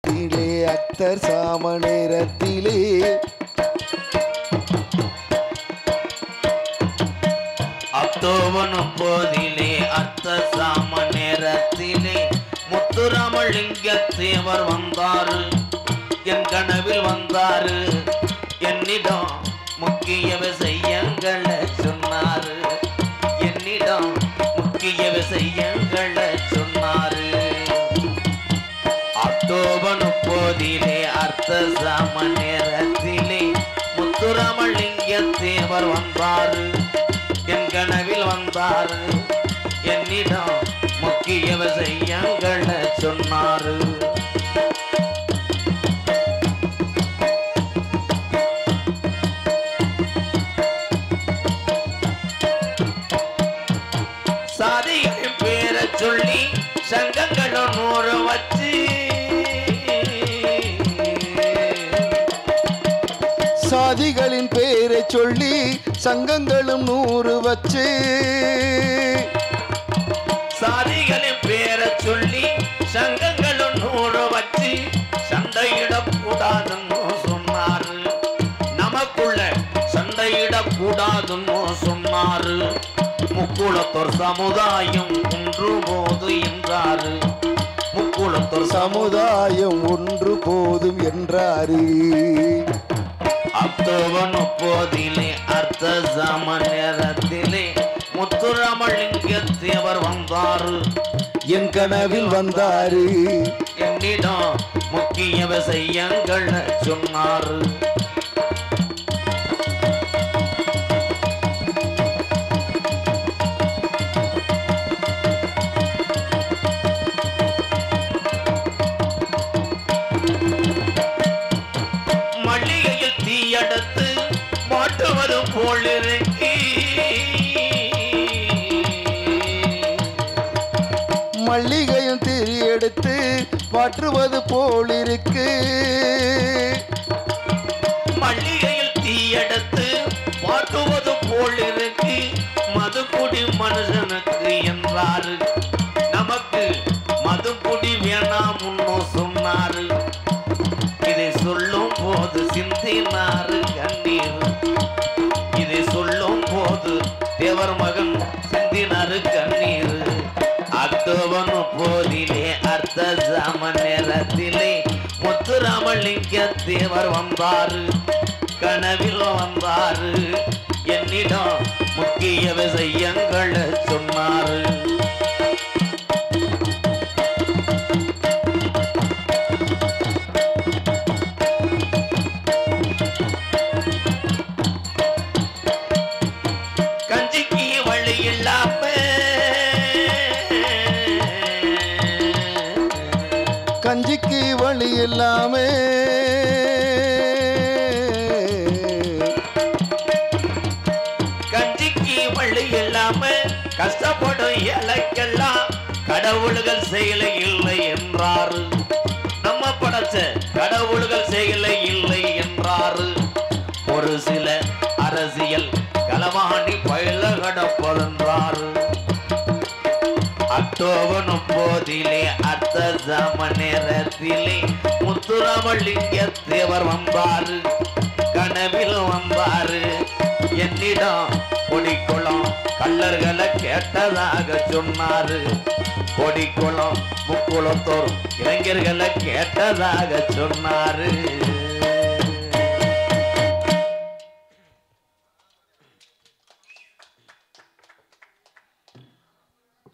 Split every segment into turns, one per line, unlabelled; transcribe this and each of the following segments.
அத்தர் சாம நேரத்திலே
அக்டோபர் 30 அர்த்த சாம நேரத்திலே முத்துராமலிங்க தேவர் வந்தாரு. என் கனவில் வந்தாரு. என்னிடம் முக்கிய விஷயங்களை சொன்னாரு. என்னிடம் முக்கிய விஷயங்களை சொன்னாரு. அக்டோபர் 30 அர்த்த சாம நேரத்திலே முத்துராமலிங்க தேவர் வந்தாரு. என் கனவில் வந்தாரு. என்னிடம் முக்கிய விஷயங்களை சொன்னாரு. சாதிகளின் பேரை சொல்லி சங்கங்களும் 100 வச்சு
சாதிகளின் பேரை சொல்லி சங்கங்களும் 100 வச்சு
சாதிகளின் பேரை சொல்லி சங்கங்களும் 100 வச்சு சண்டையிடக்கூடாதுன்னு சொன்னாரு. நமக்குள்ள சண்டையிடக்கூடாதுன்னு சொன்னாரு. முக்குளத்தோர் சமுதாயம் ஒன்று போது என்றாரு. முக்குளத்தோர்
சமுதாயம் ஒன்று போதும் என்றாரு.
அக்டோபர் 30 அர்த்த சாம நேரத்திலே முத்துராமலிங்க தேவர் வந்தாரு.
என் கனவில் வந்தாரு.
என்னிடம் முக்கிய விஷயங்களை சொன்னாரு. மல்லிகையில் தீயடுத்து மாட்டுவது போல் இருக்கு.
மல்லிகையும் திரி எடுத்து மாற்றுவது போல் இருக்கு.
மல்லிகையில் தீயடுத்து மாட்டுவது போல் இருக்கு. மதுக்குடி மனுஷனுக்கு என்றாரு. நமக்கு மதுக்குடி வேணாம் சொன்னாரு. இதை சொல்லும் போது சிந்தினாரு கண்ணீர். இதை சொல்லும் போது தேவர் மகன் சிந்தினாரு கண்ணீர். அக்டோபர் 30 அர்த்த சாம நேரத்திலே முத்துராமலிங்க தேவர் வந்தாரு. கனவில் வந்தாரு. என்னிடம் முக்கிய விஷயங்களை சொன்னாரு. கஞ்சிக்கு வழி இல்லாம
கஞ்சிக்கு வழி இல்லாமே
கஞ்சிக்கு வழி இல்லாம கஷ்டப்படும் ஏழைக்கெல்லாம் கடவுள்கள் செயல இல்லை என்றாரு. நம்ம படைச்ச கடவுள்கள் செயல இல்லை என்றாரு. ஒரு சில அரசியல் களவாணி பயில கடப்பதென்றாரு. அக்டோபர் 30 அர்த்த சாம நேரத்திலே முத்துராமலிங்க தேவர் வந்தாரு. கனவில் வந்தாரு. என்னிடம் கொடிக்குளம் கள்ளர்களை கேட்டதாக சொன்னாரு. கொடிக்குளம் முக்குளத்தோர் இளைஞர்களை கேட்டதாக சொன்னாரு.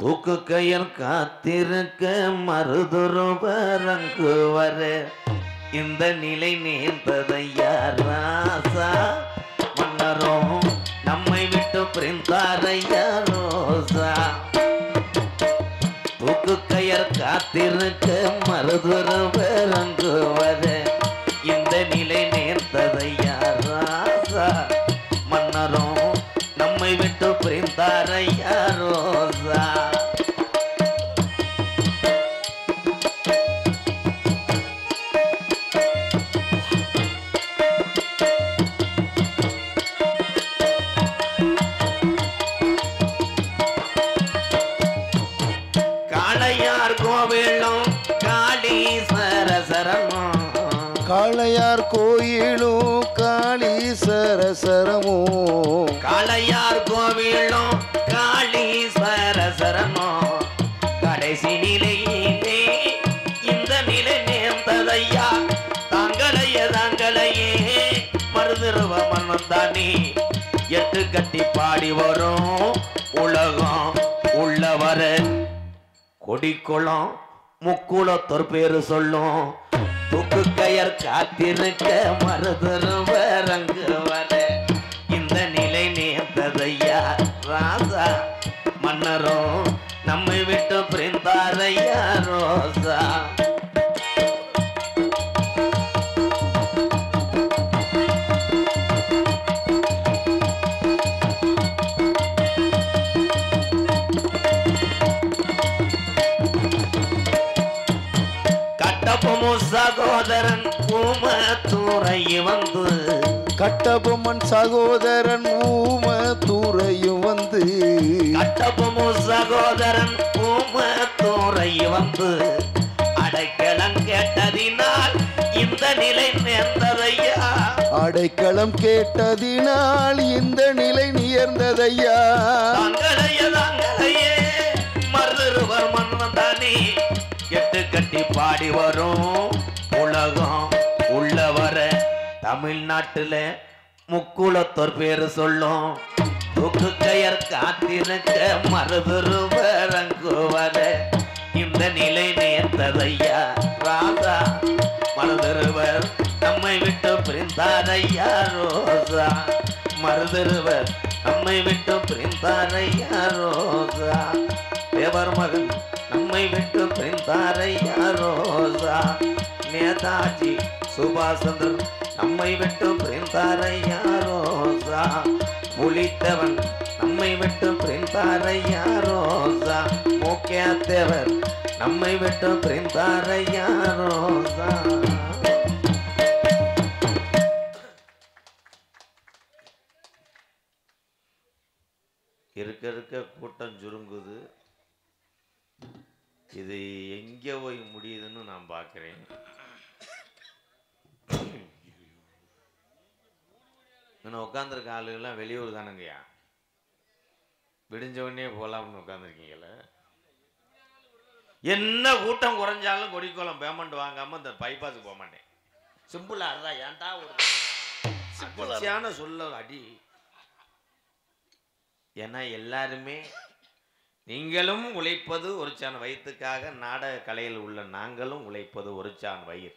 தூக்கு கயல் காத்திருக்க மருதுருவரங்குவர இந்த நிலை நேர்ந்ததையார் ராசா. மன்னரும் நம்மை விட்டு பிரிந்தாரையா ரோசா. தூக்கு கயல் காத்திருக்க மருதுருவரங்குவர இந்த நிலை நேர்ந்ததையார் ராசா. மன்னரும் நம்மை விட்டு பிரிந்தாரையா ரோசா. காளையார் கோவிலும் காளீஸ்வர சரணம்
காளையார் கோயிலும் காளீசர சரமும்
காளையார் கோவிலும் காளீஸ்வர சரணம் கடைசி நிலையிலே இந்த நிலை நேர்ந்ததையா தாங்களையே மருதுருவ மன்னன் தானே எட்டு கட்டி பாடி வரும் உலகம் உள்ளவர கொடிக்குளம் முக்குளத்தோர் பேரு சொல்லும் தூக்கு கயர் காத்திருக்க மருதுருவரங்கு வர இந்த நிலை நேர்ந்ததையா ராசா மன்னரும் நம்மை விட்டு பிரிந்தாரையா ரோசா சகோதரன் ஊமத்தூரை வந்து
கட்டபொம்மன் சகோதரன் ஊமத்தூரையும் வந்து
கட்டபொம்மு சகோதரன் ஊமத்தூரை வந்து அடைக்கலம் கேட்டதினால் இந்த நிலை நேர்ந்ததையா
அடைக்கலம் கேட்டதினால் இந்த நிலை நேர்ந்ததையா
தாங்களையே மருதுருவர் மன்னன் தானே எட்டு கட்டி பாடி வரும் உலகம் உள்ளவர தமிழ்நாட்டுல முக்குளத்தோர் பேரு சொல்லும் தூக்கு கயர் காத்திருக்க மருதுருவரங்கு வர இந்த நிலை நேர்ந்ததையா ராசா மருதுருவர் நம்மை விட்டு பிரிந்தாரையா ரோசா மருதுருவர் நம்மை விட்டு பிரிந்தாரையா ரோசா தேவர் மகன் நம்மை விட்டு பிரிந்தாரையா ரோசா நேதாஜி சுபாஷ் சந்திரன் நம்மை விட்டு பிரிந்தாரையா ரோசா புலித்தவன் நம்மை விட்டு பிரிந்தாரையா ரோசா முக்கிய தேவர் நம்மை விட்டு பிரிந்தாரையா ரோசா இருக்க கூட்டம் சுருங்குது. இது எங்கே போய் முடியுதுன்னு நான் பார்க்குறேன். இன்னும் உட்காந்துருக்க ஆளுகள்லாம் வெளியூர் தானுங்கய்யா. விடிஞ்சவொடனே போகலாம்னு உட்காந்துருக்கீங்கள. என்ன கூட்டம் குறைஞ்சாலும் கொடிக்கோளம் பேமெண்ட் வாங்காமல் இந்த பைபாஸுக்கு போக மாட்டேன். சிம்பிளா அதுதான். ஏன்டா ஒரு சிம்பிளான சொல்ல அடி. ஏன்னா எல்லாருமே நீங்களும் உழைப்பது ஒரு சான் வயிற்றுக்காக, நாடக கலையில் உள்ள நாங்களும் உழைப்பது ஒரு சான் வயிறு.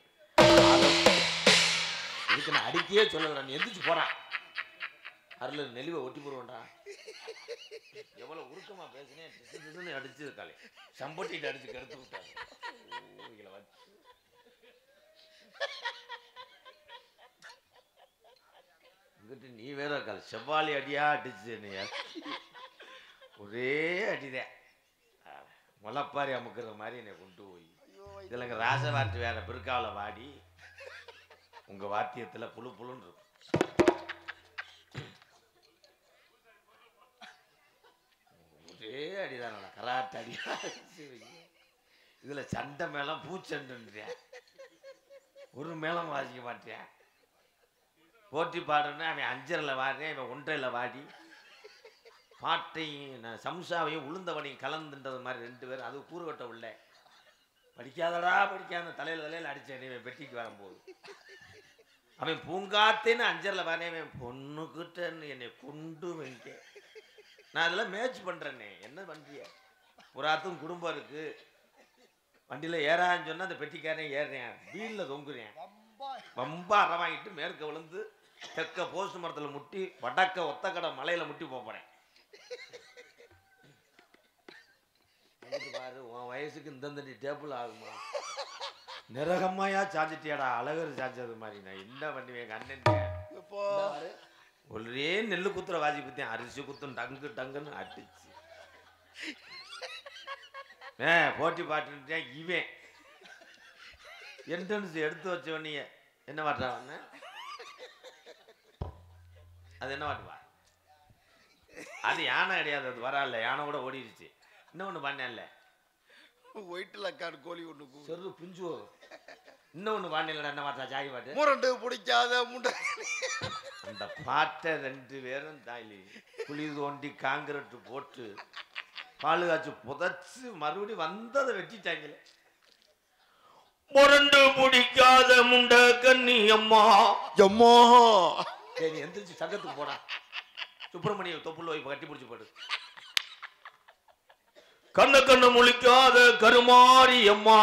இதுக்கு நான் அடிக்கையே சொல்லுறேன். எந்திரிச்சு போறான் அருள் நெளிவை ஒட்டி போடுவோண்டா. எவ்வளவு உருக்கமா பேசினேன். அடிச்சு காலை சம்பட்டிட்டு அடிச்சு கெடுத்து விட்டாங்க. இங்கிட்டு நீ வேற கால செவ்வாழி அடியா அடிச்சு ஒரே அடிதான். முளைப்பாரி அமுக்குற மாதிரி என்னை கொண்டு போய் இதுல எங்க ராச வார்த்தை வேற பிற்கால வாடி உங்க வாத்தியத்துல புழு புழுன்னு இருக்கும். ஒரே அடிதான் கராட்ட அடியா. இதுல சண்டை மேளம் பூச்சண்டுன்றேன். ஒரு மேளம் வாசிக்க மாட்டேன். போட்டி பாடுறேன்னா அவன் 5:30 வாடுறேன், இவன் 1:30 வாடி. பாட்டையும் சம்சாவையும் உளுந்தவனையும் கலந்துன்றது மாதிரி 2 பேரும். அது கூறுகட்ட உள்ள படிக்காதடா படிக்காத தலையில அடிச்சேன். இவன் பெட்டிக்கு வரும்போது அவன் பூங்காத்தேன்னு 5:30 வாரேன். அவன் பொண்ணுக்கிட்டன்னு என்னை கொண்டு வைக்க. நான் அதெல்லாம் மேட்ச் பண்றேன்னே. என்ன பண்றிய? புறாத்தும் குடும்பம் இருக்கு. வண்டியில ஏறான்னு சொன்னா அந்த பெட்டிக்காரன் ஏறுறேன், வீல்ல தொங்குறேன். ரொம்ப அறவாங்கிட்டு மேற்க விழுந்து தெற்க போஸ்ட் மரத்துல முட்டி வடக்க ஒத்தக்கடை மலையில முட்டி போறேன். பாரு உன் வயசுக்கு இந்த டேபிள் ஆகுமா? நிரகமாயா சாஞ்சிட்டியாடா, அழகர் சாஞ்சது மாதிரி. நான் என்ன பண்ணுவேன்? அண்ணன் ஒரே நெல்லு குத்துற வாசி பத்தியும் அரிசி குத்தும் டங்கு டங்குன்னு அடிச்சு போட்டி பாட்டுட்டேன். இவன் என்ட்ரன்ஸ் எடுத்து வச்சவனிய என்ன மாட்டா? அது என்ன மாட்டுவா? அது யானை கிடையாது. அது வரல. யானை கூட ஓடிடுச்சு. இன்னொன்னு பண்ணல.
ஒயிட்ல கார் கோழி ஒண்ணு செரு பிஞ்சு
இன்னொன்னு பாண்டியல என்ன பாட்டா ஜாகி பாட்டு
முரண்டு பிடிக்காத முண்டை.
அந்த பாட்டை 2 பேரும் தாய்லி குழி தோண்டி காங்கிரட் போட்டு பால் காய்ச்சி புதைச்சு மறுபடியும் வந்ததை வெட்டிட்டாங்களே. முரண்டு பிடிக்காத முண்டை கண்ணி அம்மா
எம்மா
நீ எந்திரிச்சு சங்கத்துக்கு போடா. சுப்பிரமணிய தொப்புள்ள போய் கட்டி பிடிச்சி போடு. கண்ணு முழிக்காத கருமாரி அம்மா.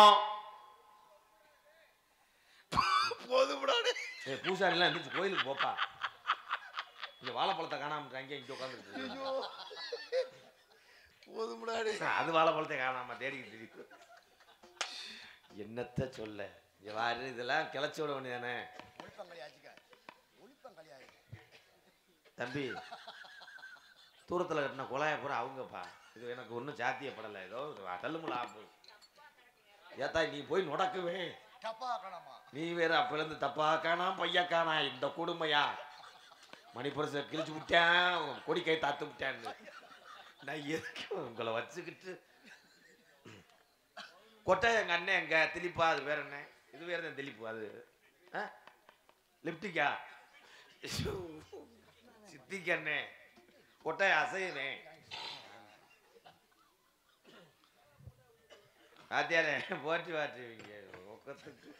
போதும்டாடே.
பூசாரி எல்லாம் எந்திரிச்சு கோயிலுக்கு போப்பா. இங்க வாழைப்பழத்தை காணாம இங்க உட்காந்துருக்கு.
போதும்டாடே.
அது வாழைப்பழத்தை காணாம தேடிக்கிட்டு இருக்கு. என்னத்த சொல்ல வாரு இதெல்லாம் கிளச்சி விட வேண்டியதானே தம்பி. தூரத்தில் கட்டின குழாய பூரா அவங்கப்பா. இது எனக்கு ஒன்றும் சாத்தியப்படலை. ஏதோ தள்ளுமுள்ள ஆப்பு. ஏத்தா நீ போய் நுடக்குவே. நீ வேற அப்பலேருந்து தப்பா காணாம் பையா காணா. இந்த கொடுமையா மணிப்பரிசை கிழிச்சு விட்டேன் கொடிக்கை தாத்து விட்டேன்னு. நான் எதுக்கு உங்களை வச்சுக்கிட்டு கொட்டை எங்க அண்ணன் எங்க திலிப்பா. அது வேற என்ன இது வேற தான் திலிப்பு. அது லிப்டிக்கா சித்திக்கு அண்ணே கொட்டை அசையனே. வாத்தியாரே போட்டு வாட்டுவீங்க ஒக்கத்துக்கு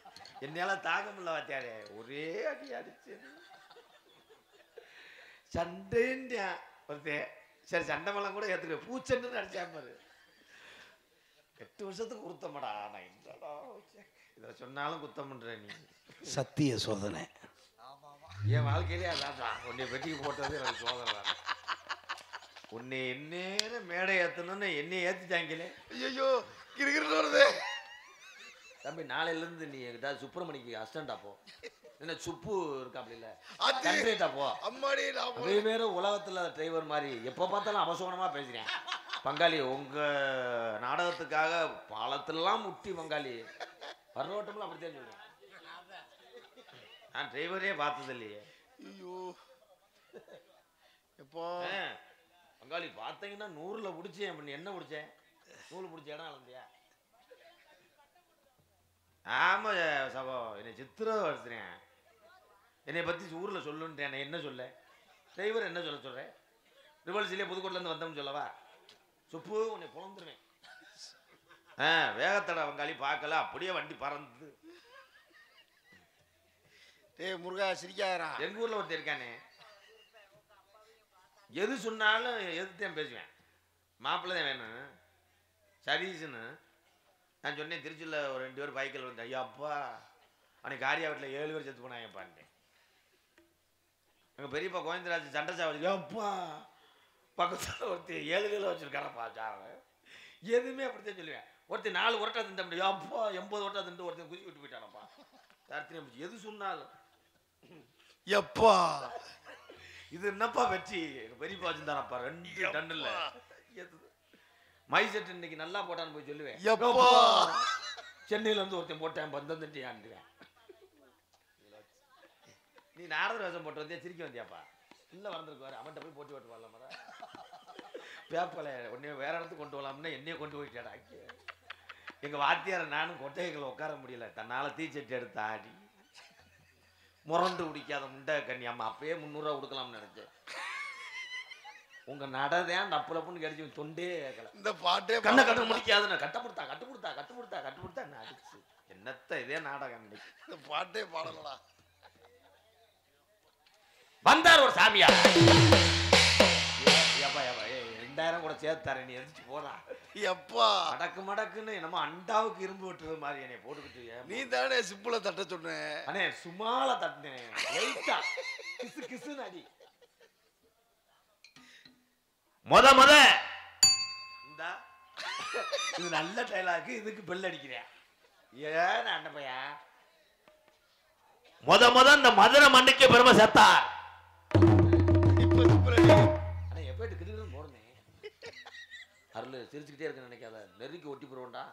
என்னால தாங்க முடியல வாத்தியாரே. ஒரே அடி அடிச்சு சண்டைன்றியா ஒருத்தன். சரி சண்டை மலம் கூட ஏத்துக்க பூச்செண்டு அடிச்சா பாரு. 8 வருஷத்துக்கு குத்தமாடா. நான் என்னடா இதை சொன்னாலும் குத்தம் பண்ற நீ.
சத்திய சோதனை
என் வாழ்க்கையிலே அதான். உன்னை வெட்டிக்கு போட்டது எனக்கு சோதனை தான். உன்னை எந்நேரம் மேடை ஏத்தணும்னு என்னை ஏத்திட்டாங்களே.
ஐயோ கிரிக்கிட்டு வருது
தம்பி. நாளையிலேருந்து நீ என்கிட்ட சுப்பிரமணிக்கு அசிஸ்டண்டா போ. என்ன சுப்பு இருக்கா அப்படி இல்லை
அது-
கண்ட்ரேட்டா போ.
அம்மாடி
அதே பேர் உலகத்துல டிரைவர் மாதிரி எப்போ பார்த்தாலும் அவசரமா பேசுறேன். பங்காளி உங்க நாடகத்துக்காக பாலத்திலாம் முட்டி பங்காளி வர்றோட்டம்லாம் அப்படித்தான் சொல்றேன். நான் டிரைவரே பார்த்தது இல்லையே.
ஐயோ எப்போ
பங்காளி பார்த்தீங்கன்னா 100ல பிடிச்சேன். பண்ணி என்ன பிடிச்சேன்? 100 பிடிச்ச இடம் அளந்தியா? ஆமா சகோ என்னை சித்திர வச்சுறேன். என்னை பத்தி ஊர்ல சொல்லுன்றேன். என்ன சொல்ல டிரைவர் என்ன சொல்ல சொல்றேன்? ரிவல்ஸ்லயே புதுக்கோட்ல இருந்து வந்தோம்னு சொல்லவா? சுப்பு உன்னை புலந்துருவேன். வேகத்தடை பங்காளி பார்க்கல அப்படியே வண்டி பறந்து.
டேய் முருகா சிரிக்காதடா.
எங்க ஊர்ல ஒருத்தர் இருக்கானே எது சொன்னாலும் எதுத்தான் பேசுவேன். மாப்பிள்ளை தான் வேணும் சரீஸ்ன்னு. நான் சொன்னேன் திருச்சியில் ஒரு 2 பேர் பைக்கில் வந்து ஐயா அப்பா அன்னைக்கு காரியா வீட்டில் 7 பேர் செத்து போனாங்கப்பான்ட்டு. எங்கள் பெரியப்பா கோவிந்தராஜ் சண்டை சாவடி அப்பா பக்கத்தில் ஒருத்தர் 7 கிலோ வச்சுருக்காரப்பா சாவை. எதுவுமே அப்படித்தான் சொல்லுவேன். ஒருத்தர் 4 உரட்டா திண்ட முடியும். அப்பா 80 உரட்டா திண்டு ஒருத்தர் குதி விட்டு போயிட்டானப்பா. தரத்தினே எது சொன்னாலும்
எப்பா
இது என்னப்பா வெற்றி. எங்கள் பெரியப்பா வச்சுருந்தானப்பா 2 டன்னில் மை செட் இன்னைக்கு நல்லா போட்டான்னு போய் சொல்லுவேன். சென்னையில இருந்து ஒருத்தன் போட்டேன் பந்தந்துட்டியான்டுவேன். நீ நாரத வேஷம் போட்டு வந்தியா சிரிக்க வந்தியாப்பா? இல்லை வந்திருக்குவாரு அவன்கிட்ட போய் போட்டி ஓட்டு வரலாம் மர பேப்பல உடனே வேற இடத்துக்கு கொண்டு வரலாம்னா என்னையே கொண்டு போயிட்டாடா. எங்க வாத்தியார நானும் கொட்டைகளை உட்கார முடியல. தன்னால தீச்சட்டி எடுத்து ஆடி முரண்டு பிடிக்காத முண்டை கண்ணி அம்மா அப்பயே 300 ரூபா கொடுக்கலாம்னு நினைச்சேன். உங்க நடதான் டப்புலப்புன்னு கிடைச்சி தொண்டே கேட்கல.
இந்த பாட்டே
கண்ணை கட்ட முடிக்காதுன்னு கட்டுப்படுத்தா என்ன அடிச்சு என்னத்த இதே நாடகம்.
இந்த பாட்டே பாடலடா.
வந்தார் ஒரு சாமியா. 2000 கூட சேர்த்து தரேன். நீ எதிர்த்து போடா.
எப்பா
மடக்கு மடக்குன்னு என்னமோ அண்டாவுக்கு இரும்பு விட்டுறது மாதிரி என்னை போட்டுக்கிட்டு.
நீ தானே சிப்புல தட்ட சொன்ன.
அண்ணே சுமால தட்டினேன் லைட்டா கிசு கிசுன்னு அடி. முத இந்தா இது நல்ல டைலாக்கு. இதுக்கு பெல் அடிக்கிறேன். ஏன் அண்ணன் பையன் முத இந்த மதுரை மண்ணுக்கு பெருமை சேர்த்தா. ஆனா எப்பட்டு கிட்ட போறேன் அருள் சிரிச்சுக்கிட்டே இருக்குன்னு நினைக்காத. நெருக்கி ஒட்டி போடுவோண்டா.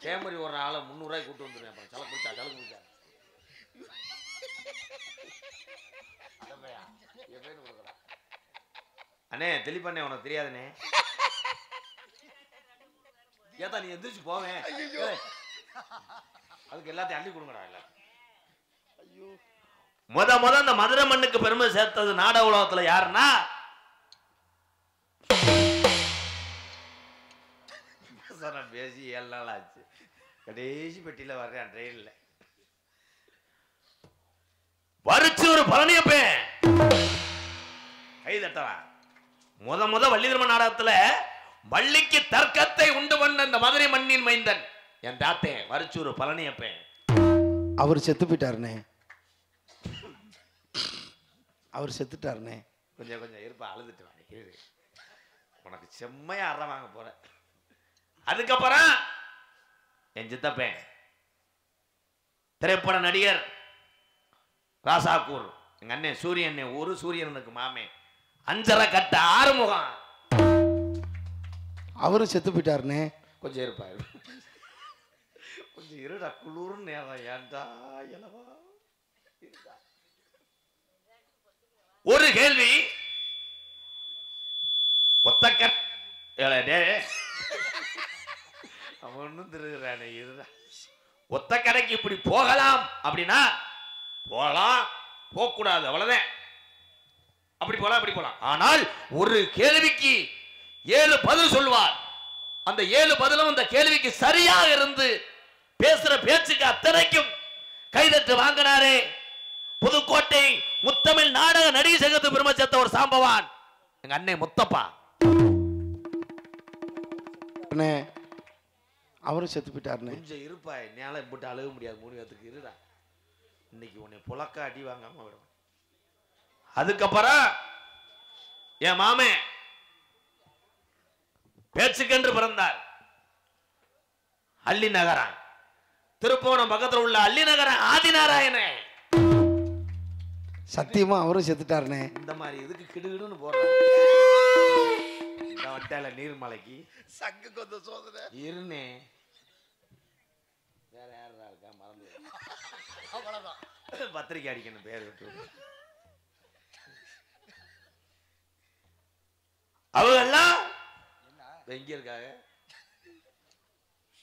கேமரி ஒரு ஆளை 300 ரூபாய்க்கு கூட்டு வந்துருவேன். அப்புறம் சலக்கு பிடிச்சா அண்ணே தெளிப்பண்ணே உனக்கு தெரியாதுண்ணே. ஏதா நீ எந்திரிச்சு போவேன். அதுக்கு எல்லாத்தையும் அள்ளி கொடுங்கடா இல்ல.
ஐயோ
முத அந்த மதுரை மண்ணுக்கு பெருமை சேர்த்தது நாடக உலகத்துல யாருன்னா பேசி 7 நாள் ஆச்சு. கடைசி பெட்டியில வர்றேன் ட்ரெயின்ல. வரிச்சூர் பழனியப்பன் கை தட்டவா. முத வள்ளிதர்ம நாடகத்துல வள்ளிக்கு தர்க்கத்தை உண்டு பண்ண இந்த மதுரை மண்ணின் மைந்தன் என் தாத்தேன் வரிச்சூர் பழனியப்பன்.
அவர் செத்து போயிட்டாருனே. அவர் செத்துட்டாருனே.
கொஞ்சம் இருப்பா, அழுதுட்டு வாங்க. உனக்கு செம்மையா அற வாங்க போற. அதுக்கப்புறம் என் சித்தப்பேன் திரைப்பட நடிகர் ராசாக்கூர் எங்க அண்ணன் சூரியன், ஒரு சூரியனுக்கு மாமே அஞ்சரை கட்ட ஆறுமுகம்.
அவரும் செத்து போயிட்டாருனே.
கொஞ்சம் இருப்பாரு, கொஞ்சம் இருடா, குளிர் நேரம் ஏன்டா எலவா. ஒரு கேள்வி, ஒத்தக்க அவனும் திருகிறானே, இருடா. ஒத்த கடைக்கு இப்படி போகலாம் அப்படின்னா போகலாம், போகக்கூடாது, அவ்வளவுதான். அப்படி போலாம் அப்படி போலாம். ஆனால் ஒரு கேள்விக்கு 7 பதில் சொல்வார். அந்த 7 பதிலும் அந்த கேள்விக்கு சரியாக இருந்து பேசுற பேச்சுக்கு அத்தனைக்கும் கைதட்டு வாங்கினாரே புதுக்கோட்டை முத்தமிழ் நாடக நடிகை சங்கத்து பெருமை சேர்த்த ஒரு சாம்பவான் எங்க அண்ணன் முத்தப்பா.
அவரும் செத்து போயிட்டாருனே.
கொஞ்சம் இருப்பா, என்னால போட்டு அழுக முடியாது. 3 பேத்துக்கு இருடா. இன்னைக்கு உன்னை புலக்க அடி வாங்காம விடும். அதுக்கப்புறம் என் மாமே பேச்சுக்கென்று பிறந்தார். அள்ளி நகரம், திருப்போணம் பக்கத்தில் உள்ள அள்ளி நகரம் ஆதிநாராயண.
சத்தியமா அவரும் செத்துட்டாருனே.
இந்த மாதிரி இதுக்கு கிடுகிடுன்னு போடுறேன். இந்த வட்டால நீர்மலைக்கு
சங்கு கொந்த சோதனை
இருனே. வேற யாரா இருக்கா மறந்து
அவ்வளவுதான்.
பத்திரிக்கை அடிக்கணும் பேர் விட்டு. அவங்க எல்லாம் எங்க இருக்காங்க?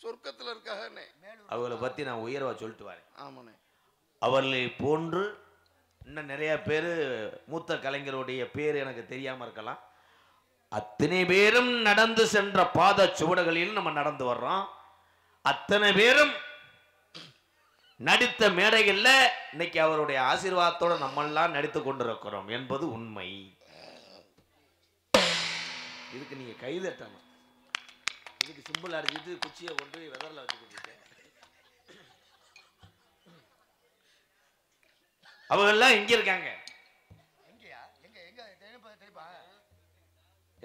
சொர்க்கத்துல இருக்காங்க.
அவங்களை பத்தி நான் உயர்வா சொல்லிட்டு வரேன்.
ஆமாண்ணே.
அவர்களை போன்று இன்னும் நிறைய பேர், மூத்த கலைஞருடைய பேர் எனக்கு தெரியாம இருக்கலாம். அத்தனை பேரும் நடந்து சென்ற பாத சுவடுகளில் நம்ம நடந்து வர்றோம். அத்தனை பேரும் நடித்த மேடைகள்ல இன்னைக்கு அவருடைய ஆசீர்வாதத்தோட நம்மெல்லாம் நடித்து கொண்டிருக்கிறோம் என்பது உண்மை. இதுக்கு நீங்க கைதட்டணும். இதுக்கு சிம்பிள் அடிச்சுட்டு குச்சியை கொண்டு வெதர்ல வச்சுக்கிட்டு அவங்க எல்லாம் எங்க இருக்காங்க?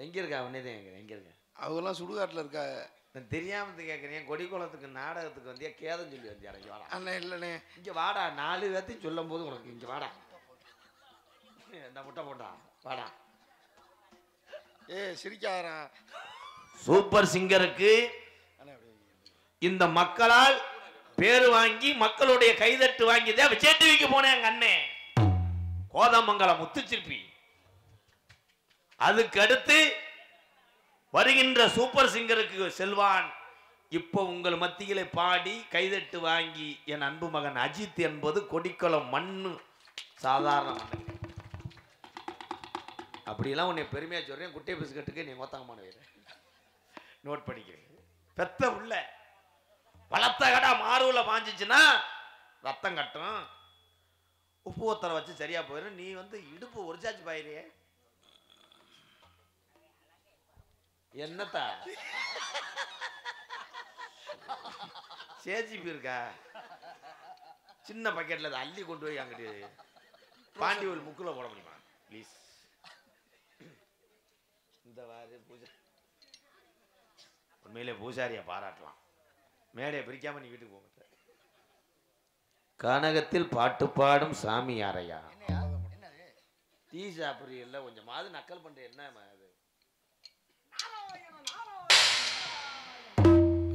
எங்க இருக்கா? உன்னதே எங்க இருக்க?
அவங்க எல்லாம் சுடுகாட்டுல இருக்காங்க.
நான் தெரியாம கேட்கறேன். கொடிக்குளத்துக்கு நாடகத்துக்கு வந்தியா கேதம் சொல்லி வந்தியா? இங்க வாடா.
அண்ணே இல்லண்ணே.
இங்க வாடா. 4 பேர்த்தையும் சொல்லும் போது உனக்கு இங்க வாடா. இந்த முட்டை போட்டா வாடா.
சிரிக்காரா.
சூப்பர் சிங்கருக்கு இந்த மக்களால் பேரு வாங்கி மக்களுடைய கைதட்டு வாங்கிதான் விஜய் டிவிக்கு போனேன் எங்க அண்ணே கோதமங்கலம் முத்துச்சிற்பி. அதுக்கு அடுத்து வருகின்ற சூப்பர் சிங்கருக்கு செல்வான். இப்போ உங்கள் மத்தியிலே பாடி கைதட்டு வாங்கி என் அன்பு மகன் அஜித் என்பது கொடிக்குளம் மண்ணு சாதாரண மண்ணு. அப்படியெல்லாம் உன்னை பெருமையா சொல்றேன். குட்டை பிஸ்கட்டுக்கு நீ மொத்தமான வேறு நோட் பண்ணிக்கிறேன். பெத்த உள்ள வளர்த்த கடா மாறுல பாஞ்சிச்சுன்னா ரத்தம் கட்டும். உப்பு ஒத்தரை வச்சு சரியா போயிடும். நீ வந்து இடுப்பு ஒரிச்சாச்சு பாயிரியே என்னத்தா சேஜிபி இருக்கா? சின்ன பக்கெட்ல அதை அள்ளி கொண்டு போய் அங்கிட்டு பாண்டி ஒரு முக்குல போட முடியுமா ப்ளீஸ்? இந்த வாரு பூஜை உண்மையிலே பூசாரியை பாராட்டலாம். மேடையை பிரிக்காம நீ வீட்டுக்கு போக. கனகத்தில் பாட்டு பாடும் சாமி யாரையா? டீ சாப்பிட்றீல்ல, கொஞ்சமாவது நக்கல் பண்ற. என்ன அது?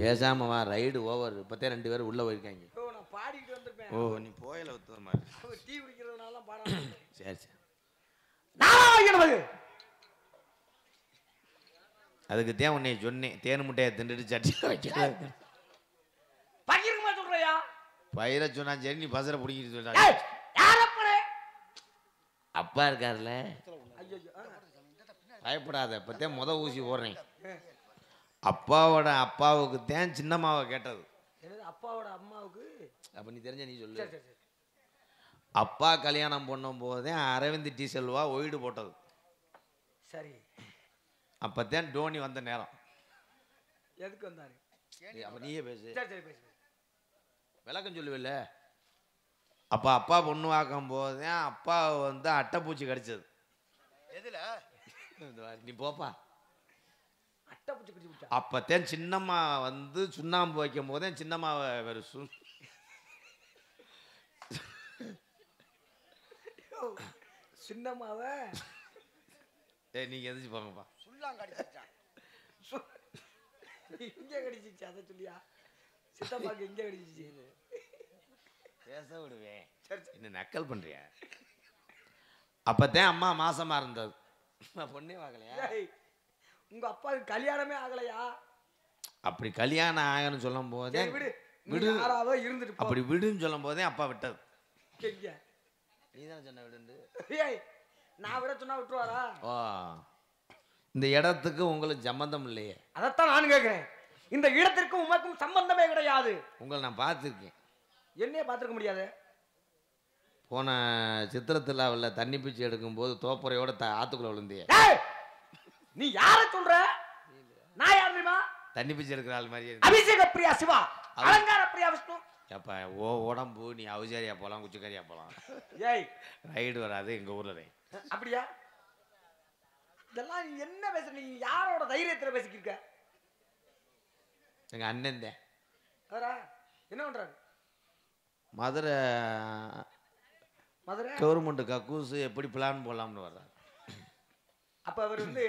பேசாம வா, ரைடு ஓவர். இப்பத்தே 2 பேரும் உள்ள போயிருக்காங்க. ஓ நீ போயல ஒத்துற மாதிரி டீ குடிக்கிறதுனால பாட. சரி சரி. அதுக்கு தேன் உன்னை சொன்னேன். தேன் முட்டையை தின்னுட்டு சட்டி வைக்க சொல்றியா? பயிரை சொன்னா சரி நீ பசரை பிடிக்கிட்டு சொன்னா
ஏய், யார் அப்பனே?
அப்பா இருக்காருல்ல
ஐயோ,
பயப்படாத இப்போத்தான் ஊசி போடுறேன் அப்பாவோட அப்பாவுக்கு தான் சின்னம்மாவை கேட்டது
என்னது அப்பாவோட அம்மாவுக்கு?
அப்போ நீ தெரிஞ்ச நீ சொல்லு
சரி சரி சரி.
அப்பா கல்யாணம் பண்ணும் போதே அரவிந்த் டி செல்வா ஒயிடு போட்டது
சரி,
அப்போத்தான் டோனி வந்த நேரம்
எதுக்கு வந்தாரு?
அப்போ நீயே பேசு
சரி சரி பேசு.
விளக்கம் சொல்லுவில்ல அப்போ அப்பா பொண்ணு வாக்கும் போதே அப்பா வந்து அட்டைப்பூச்சி கடிச்சது
எதுல
நீ போப்பா
அட்டை பூச்சி கடிச்சு விட்டா.
அப்போத்தான் சின்னம்மா வந்து சுண்ணாம்பு வைக்கும் போதே சின்னம்மாவை வேறு
சின்னம்மாவ
நீங்கள் எதிர்த்து போங்கப்பா
சுள்ளாங்கடிச்சான்
இங்க கடிச்சிச்சு, அதை சொல்லியா? சித்தப்பாக்கு எங்க கடிச்சிச்சு?
பேச விடுவேன்
சரி சரி.
என்ன நக்கல் பண்ணுறியா அப்போத்தான் அம்மா மாசமா இருந்தது நான் பொண்ணே வாங்கலையா
ஏய், உங்க அப்பாவுக்கு கல்யாணமே ஆகலையா?
அப்படி கல்யாணம் ஆகணும்னு சொல்லும் போதே
சரி, விடு
விடு.
விடு, யாராவோ இருந்துட்டு போ.
அப்படி விடுன்னு சொல்லும் போதே அப்பா விட்டது
எங்க?
நீ தானே சொன்ன விடுண்டு
ஏய், நான் விட சொன்னா விட்டுருவாரா?
ஓ இந்த இடத்துக்கு உங்களுக்கு சம்பந்தம் இல்லையே
அதைத்தான் நானும் கேட்கிறேன். இந்த இடத்திற்கும் உமக்கும் சம்பந்தமே கிடையாது.
உங்களை நான் பார்த்துருக்கேன்
என்னையே பார்த்துருக்க முடியாது.
போன சித்திர திருவிழாவில் தண்ணி பிச்சை எடுக்கும்போது தோப்புறையோட ஆத்துக்குள்ள விழுந்திய
ஏய், நீ யார சொல்ற? நான் யார் தெரியுமா?
தண்ணி பிச்சை எடுக்கிற ஆள் மாதிரியே
அபிஷேக பிரியா சிவா, அலங்கார பிரியா விஷ்ணு.
அப்போ உடம்பு நீ அவுசாரியா போகலாம் குச்சிக்காரியா போகலாம்
ஏய்,
ரைடு வராது எங்கள் ஊரில்
அப்படியா? இதெல்லாம் நீ என்ன பேசுற? நீ யாரோட தைரியத்துல பேசிக்கிட்டு இருக்க?
எங்கள் அண்ணன் தான்
அவரா என்ன பண்றாரு?
மதுரை
மதுரை.
கவர்மெண்ட் கக்கூசு எப்படி பிளான் போடலாம்னு வர்றாரு
அப்ப அவர் வந்து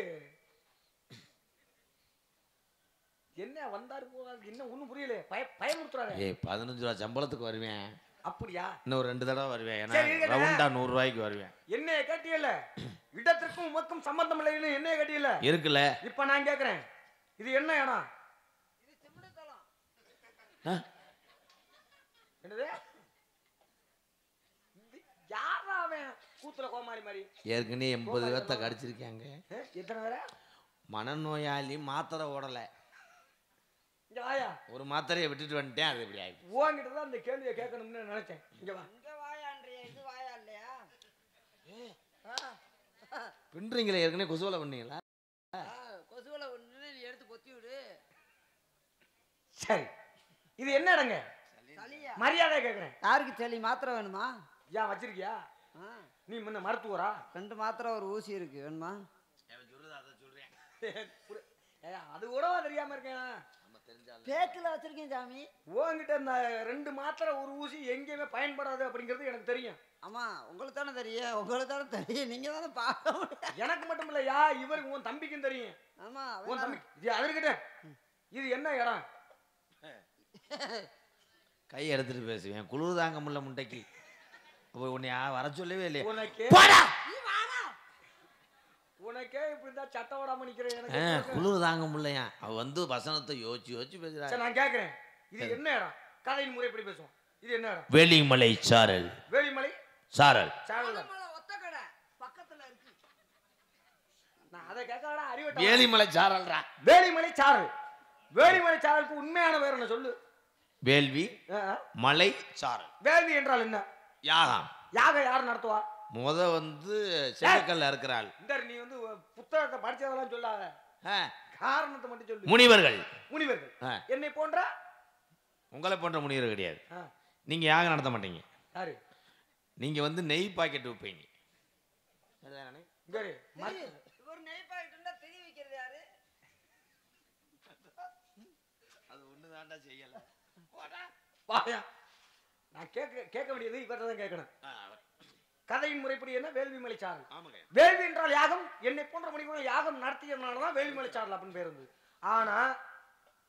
என்ன வந்தாரு போறாரு, என்ன ஒண்ணும் புரியல. பயமுறுத்துறாரு.
ஏய் 15 ரூபா சம்பளத்துக்கு வருவேன்
அப்படியா?
இன்னும் 2 தடவை வருவேன் ஏன்னா
சரி, இருக்கட்டும்.
ரவுண்டா 100 ரூபாய்க்கு வருவேன்
என்னைய கேட்டியல்ல, இடத்திற்கும் உமக்கும் சம்பந்தம் இல்லைன்னு என்னைய கேட்டியல்ல.
இருக்குல்ல
இப்ப நான் கேக்குறேன், இது என்ன இடம்?
ஆ?
என்னது? யாரா அவன் கூத்துல கோமாளி மாதிரி?
ஏற்கனவே 80 பேர்த்த கடிச்சிருக்காங்க
எத்தனை பேர?
மனநோயாளி மாத்திரை ஓடலை
இங்க வாயா.
ஒரு மாத்திரையை விட்டுட்டு வந்துட்டேன் அது எப்படி ஆயிடுச்சு
உன்கிட்ட தான் அந்த கேள்வியை கேட்கணும்னு நினைச்சேன். இங்க வா.
பின்றீங்களே ஏற்கனவே கொசுவலை பண்ணீங்களா
கொசுவலை ஒன்று எடுத்து கொத்தி விடு.
சரி, இது என்ன இடங்க?
சளியா?
மரியாதை கேட்கிறேன்.
யாருக்கு சளி மாத்திரை வேணுமா?
ஏன் வச்சிருக்கியா?
ஆ,
நீ முன்ன மருத்துவரா?
2 மாத்திரை ஒரு ஊசி இருக்கு, வேணுமா?
ஏய், அது கூடவா தெரியாம இருக்கேன்?
பேக்கில் வச்சிருக்கேன் சாமி.
உன்கிட்ட இந்த 2 மாத்திரை ஒரு ஊசி எங்கேயுமே பயன்படாது அப்படிங்கிறது எனக்கு தெரியும்.
ஆமா, உங்களுக்கு தானே தெரியும், உங்களுக்கு தானே தெரியும், நீங்க தானே பார்க்க முடியும்.
எனக்கு மட்டும் இல்லையா, இவருக்கு உன் தம்பிக்கும் தெரியும்.
ஆமா,
உன் தம்பி இது அதற்கிட்ட இது என்ன இடம்?
கை எடுத்துட்டு பேசுவேன் குளிர் தாங்க முடியல முண்டைக்கு அப்போ உன்னை வர சொல்லவே இல்லையே
உனக்கே உனக்கே இப்படி தான் சட்டை ஓடாம நிக்கிறேன். எனக்கு
குளிர் தாங்க முடியலையா அவ வந்து வசனத்தை யோசிச்சு பேசுறா
சரி, நான் கேக்குறேன், இது என்ன இடம்? கதையின் முறைப்படி பேசுவோம். இது என்ன இடம்?
வேலிமலை சாரல்
வேலிமலை
சாரல்
சாரல்.
ஒத்த கடை பக்கத்துல இருக்கு.
நான் அதை கேட்கறா அறிவட்ட.
வேலிமலை சாரல்ரா
வேலிமலை சாரல். வேலிமலை சாரலுக்கு உண்மையான பேர் என்ன சொல்லு?
வேள்வி மலை சாரல்.
வேள்வி என்றால் என்ன?
யாகம்.
யாகம் யார் நடத்துவா?
வந்து செங்கக்கல்ல இருக்கிறாள்.
இந்த நீ வந்து புத்தகத்தை படிச்சதெல்லாம் சொல்லாத, காரணத்தை மட்டும் சொல்லு.
முனிவர்கள்.
முனிவர்கள். என்னை போன்ற
உங்களை போன்ற முனிவர் கிடையாது.
ஆ.
நீங்க யாகம் நடத்த மாட்டீங்க.
யாரு?
நீங்க வந்து நெய் பாக்கெட் வைப்பீங்க.
இங்க இரு.
ஒரு நெய் பாக்கெட் இருந்தா தெரிய வைக்கிறது யாரு?
அது ஒண்ணு தாண்டா செய்யல.
வாயா. நான் கேட்க வேண்டியது இவர்கிட்ட தான் கேட்கணும். கதையின் முறைப்படி என்ன? வேள்விமலை சாரல்.
ஆமாங்க.
வேள்வி என்றால் யாகம். என்னை போன்ற முனிவர்கள் யாகம் நடத்தியதுனாலதான் வேள்விமலை சாரல் அப்படின்னு பேர் இருந்தது. ஆனா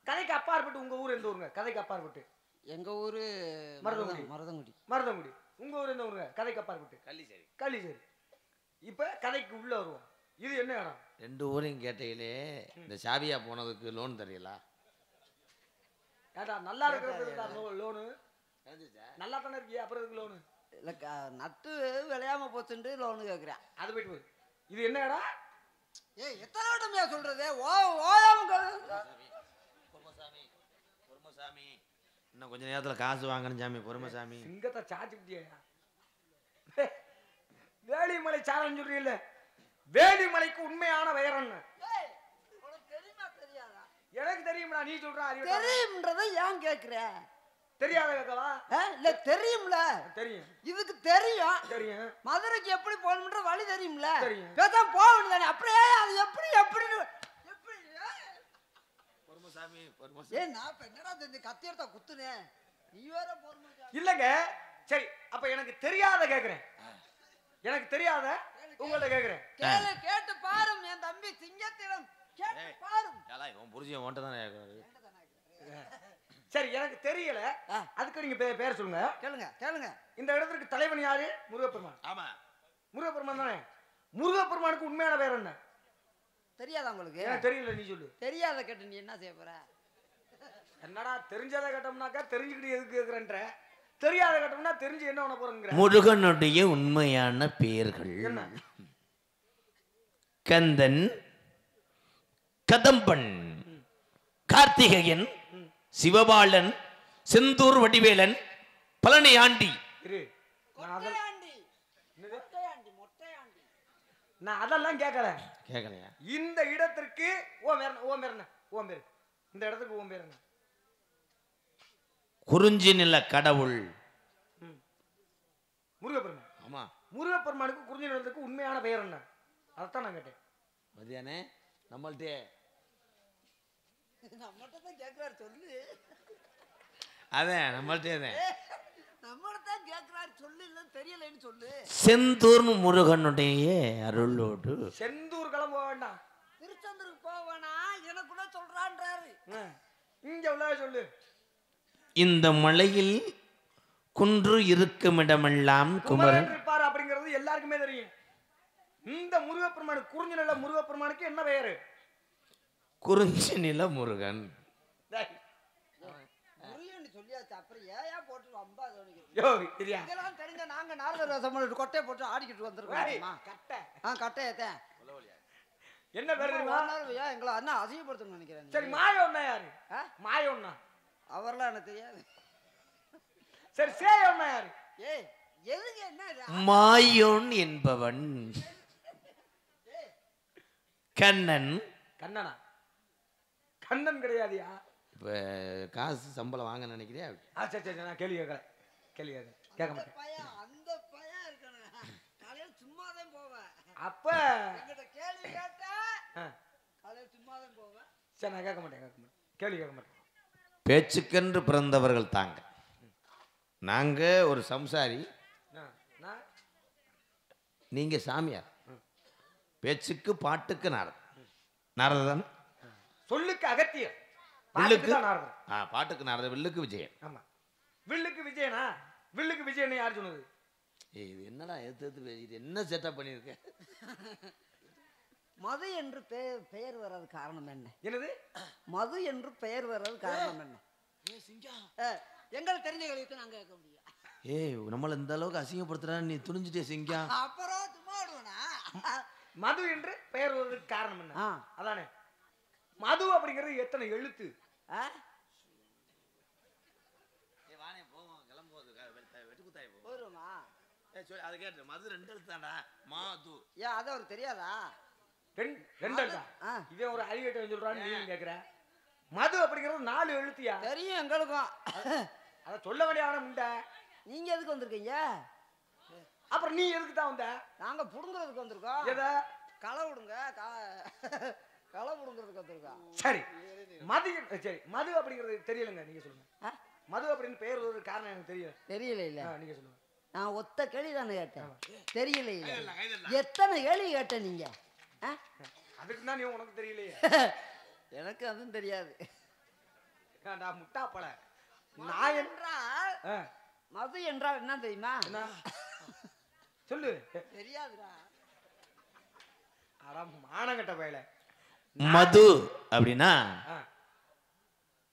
கதைக்கு அப்பாற்பட்டு உங்க ஊர் எந்த ஊருங்க? கதைக்கு அப்பாற்பட்டு
எங்க ஊரு
மருதங்குடி.
மருதங்குடி.
மருதங்குடி. உங்க ஊர் எந்த ஊருங்க? கதைக்கு அப்பாற்பட்டு
கள்ளிச்சேரி.
கள்ளிச்சேரி. இப்ப கதைக்கு உள்ள வருவோம். இது என்ன இடம்?
2 ஊரையும் கேட்டீங்களே இந்த சாவியா போனதுக்கு லோன் தெரியல.
ஏடா நல்லா இருக்கிறது லோனு. நல்லா தானே இருக்கியா, அப்புறம் எதுக்கு லோனு?
இல்ல நட்டு விளையாம போச்சுட்டு லோனு கேட்குறேன்.
அது போயிட்டு போகுது. இது என்ன இடம்?
ஏய் எத்தனை வட்டமையா சொல்றது? ஓயாம
பொறுமசாமி, இன்னும் கொஞ்ச நேரத்துல காசு வாங்கணும் சாமி. பொறுமசாமி,
சிங்கத்தை சாச்சி விட்டியா? வேலிமலை சாரன்னு சொல்றீல்ல, வேலிமலைக்கு உண்மையான பெயர் என்ன?
தெரியுமா தெரியாதா?
எனக்கு தெரியும்டா, நீ சொல்ற.
தெரியும்ன்றத ஏன் கேக்குற?
தெரியாத கேட்கவா?
இல்ல தெரியும்ல.
தெரியும்.
இதுக்கு தெரியும்.
தெரியும்.
மதுரைக்கு எப்படி போகணும்ன்ற வழி தெரியும்ல.
தெரியும்.
பேசாம போக வேண்டியதானே. அப்படியே அது எப்படி எப்படி
பொறுமசாமி,
ஏய் நான் இப்ப என்னடா இந்த கத்தி எடுத்தா குத்துனேன், நீ வேற பொறுமையா
இல்லங்க. சரி, அப்ப எனக்கு தெரியாத கேக்குறேன். எனக்கு தெரியாத உங்கள்ட்ட கேக்குறேன்.
கேளு, கேட்டு பாரு. என் தம்பி சிங்கத்திடம் கேட்டு பாரு.
உன் புரிஞ்சு உன்ட்ட தானே கேட்கறாரு.
சரி, எனக்கு தெரியல. அதுக்கு நீங்க பேர் சொல்லுங்க.
கேளுங்க கேளுங்க.
இந்த இடத்துக்கு தலைவன் யாரு? முருகப்பெருமான்.
ஆமா,
முருகப்பெருமான் தானே. முருகப்பெருமானுக்கு உண்மையான பேர் என்ன?
தெரியாதா உங்களுக்கு?
எனக்கு தெரியல, நீ சொல்லு.
தெரியாத கேட்டு நீ என்ன செய்ய போற?
என்னடா தெரிஞ்சதை கேட்டோம்னாக்கா தெரிஞ்சுக்கிட்டு எதுக்கு கேக்குறேன்ற, தெரியாத கேட்டோம்னா தெரிஞ்சு என்ன பண்ண போறேங்கிற.
முருகனுடைய உண்மையான பெயர்கள்
என்ன?
கந்தன், கதம்பன், கார்த்திகேயன், சிவபாலன், செந்தூர் வடிவேலன், பழனி ஆண்டி.
இரு,
மொட்டையாண்டி. மொட்டையாண்டி மொட்டையாண்டி.
நான் அதெல்லாம் கேட்கல.
கேட்கலையா?
இந்த இடத்திற்கு ஓ பேர் என்ன? இந்த இடத்துக்கு ஓம் பேர் என்ன?
குறிஞ்சி நில கடவுள்
முருகப்பெருமான்.
ஆமா,
முருகப்பெருமானுக்கு குறிஞ்சி நிலத்துக்கு உண்மையான பெயர் என்ன? அதைத்தான் நான் கேட்டேன்.
மதியானே நம்மள்ட்டே
நம்மகிட்ட தான் கேட்கிறாரு, சொல்லு.
அதான் நம்மள்ட்டே தான்.
நம்மகிட்ட தான் கேட்கிறாரு, சொல்லு. இல்ல தெரியலன்னு சொல்லு.
செந்தூர் முருகனுடைய அருளோடு.
செந்தூர் கிளம்ப வேண்டாம்,
திருச்செந்தூருக்கு போவானா எனக்குள்ள சொல்றான்றாரு.
இங்க உள்ள சொல்லு.
இந்த மலையில் குன்று இருக்கும் இடமெல்லாம் குமரன்
இருப்பார் அப்படிங்கிறது எல்லாருக்குமே தெரியும். இந்த முருகப்பெருமானுக்கு குறிஞ்சி நில முருகப்பெருமானுக்கு என்ன பெயரு?
குறிஞ்சி நில முருகன்.
முருகன்னு சொல்லியாச்சு, அப்புறம் ஏன் போட்டு ரொம்ப இதெல்லாம் தெரிஞ்ச நாங்க நாரதர் வேஷம் கொட்டையை போட்டு ஆடிக்கிட்டு வந்துருக்கோம். கட்டையத்தேன்
என்ன பேர் தெரியுமா?
எங்களை அண்ணா அசிங்கப்படுத்தணும்னு நினைக்கிறேன்.
சரி, மாயோன்னா யாரு? மாயோன்னா
அவர்லாம் எனக்கு தெரியாது.
சரி, சேயோன்னா யாரு?
ஏய் எதுக்கு என்ன?
மாயோன் என்பவன் கண்ணன்.
கண்ணனா? கண்ணன் கிடையாதியா?
இப்ப காசு சம்பளம் வாங்க நினைக்கிறியா?
சரி சரி, நான் கேள்வி கேட்க மாட்டேன்.
அந்த பையன் இருக்கணும். காலையில சும்மாதான் போவேன்.
அப்ப
கேள்வி கேட்டா காலையில சும்மாதான் போவேன்.
சரி, நான் கேட்க மாட்டேன். கேள்வி கேட்க மாட்டேன்.
பேச்சுக்கென்று பிறந்தவர்கள் தாங்க. நாங்க ஒரு சம்சாரி, நீங்க சாமியார். பேச்சுக்கு பாட்டுக்கு நாரதன்,
சொல்லுக்கு அகத்தியர்,
வில்லுக்கு
நாரதன்.
பாட்டுக்கு நாரதன், வில்லுக்கு விஜயன்.
ஆமா, வில்லுக்கு விஜயனா? வில்லுக்கு விஜயன் யார் சொன்னது?
இது என்னடா இது என்ன செட்டப் பண்ணிருக்க?
மது என்று பெயர் வர்றது காரணம் என்ன?
என்னது
மது என்று பெயர் வர்றது காரணம் என்ன? எங்களுக்கு தெரிஞ்ச கேள்விக்கு நாங்க கேட்க முடியும்.
ஏய், நம்மள இந்த அளவுக்கு அசிங்கப்படுத்துறா, நீ துணிஞ்சிட்டே சிங்கா.
அப்புறம் சும்மா விடுவனா?
மது என்று பெயர் வருவதற்கு காரணம் என்ன? அதானே. மது அப்படிங்கிறது எத்தனை எழுத்து?
மது 2 எழுத்து தான்டா. மாது.
ஏன் அது அவருக்கு தெரியாதா?
2 எழுத்தா? இதே ஒரு அறிவிட்ட சொல்றான்னு நீ கேக்குற. மது அப்படிங்கிறது 4 எழுத்தியா?
தெரியும் எங்களுக்கும்.
அத சொல்ல வேண்டியவன முண்டை.
நீங்க எதுக்கு வந்திருக்கீங்க?
அப்புறம் நீ எதுக்கு தான் வந்த?
நாங்க புடுங்கிறதுக்கு வந்திருக்கோம்.
எத?
களை விடுங்க, களை புடுங்கிறதுக்கு வந்திருக்கோம்.
சரி, மது. சரி, மது அப்படிங்கிறது தெரியலங்க, நீங்க சொல்லுங்க. மது அப்படின்னு பெயர் ஒரு காரணம் எனக்கு தெரியல இல்ல. நீங்க சொல்லுங்க.
நான் ஒத்த கேள்வி தானே கேட்டேன், தெரியல இல்ல. எத்தனை கேள்வி கேட்ட நீங்க?
அதுக்கு தான் நீ உனக்கு தெரியலையே.
எனக்கு அதுவும் தெரியாது.
முட்டா பழ.
மது என்றால் என்ன தெரியுமா?
சொல்லு.
தெரியாதுடா.
மானங்கட்ட வேலை.
மது அப்படின்னா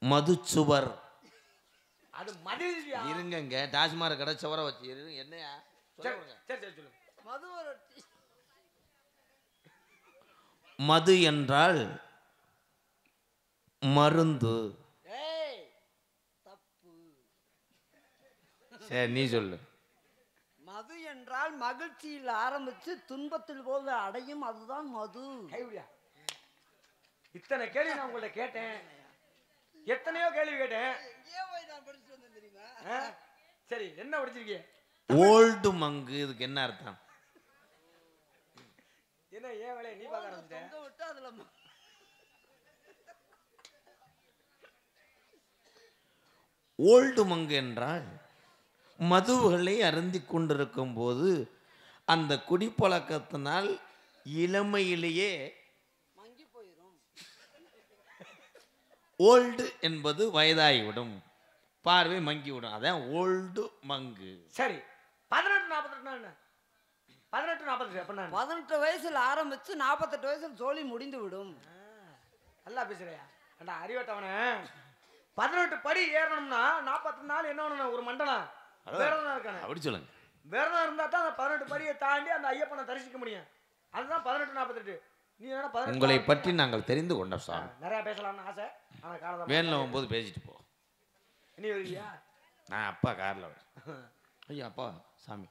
மதுச்சுவர்.
அது மதியா.
இருங்கங்க, டாஸ்மாக் கடை சுவர வச்சு என்னையா
சரி சரி சொல்லுங்க.
மது ரொட்டி.
மது என்றால் மருந்து.
ஏய் தப்பு.
சரி நீ சொல்லு.
மது என்றால் மகிழ்ச்சியில் ஆரம்பிச்சு துன்பத்தில் போது அடையும், அதுதான் மது.
கைவிடியா. இத்தனை கேள்வி நான் உங்கள்ட்ட கேட்டேன், எத்தனையோ கேள்வி கேட்டேன். சரி என்ன படிச்சிருக்கீங்க?
ஓல்டு மங்கு, இதுக்கு என்ன அர்த்தம்?
என்ன ஏன் வேலையை நீ பார்க்க ஆரம்பிச்சிட்ட?
ஓல்டு மங்கு என்றால் மதுவுகளை அருந்தி கொண்டிருக்கும் போது அந்த குடிப்பழக்கத்தினால் இளமையிலேயே
மங்கி போயிடும்.
ஓல்டு என்பது வயதாகிவிடும், பார்வை மங்கிவிடும், அதான் ஓல்டு மங்கு.
சரி 18-48 18-48 அப்படின்னா
18 வயசுல ஆரம்பிச்சு 48 வயசுல சோழி முடிந்து விடும்.
நல்லா பேசுறியா? ஏண்டா அறிவட்டவனே, 18 படி ஏறணும்னா 40 நாள் என்ன பண்ணணும்? ஒரு மண்டலம் விரதம் இருக்கானே.
அப்படி சொல்லுங்க.
விரதம் இருந்தா தான் அந்த 18 படியை தாண்டி அந்த ஐயப்பனை தரிசிக்க முடியும். அதுதான் 18-48. நீ வேணா 18.
உங்களை பற்றி நாங்கள் தெரிந்து கொண்டோம் சார்.
நிறைய பேசலாம்னு ஆசை, ஆனா காலம்
வேனில் போகும்போது பேசிட்டு போ.
நீ வருவியா?
நான் அப்பா காரில் வரேன். ஐயா அப்பா சாமி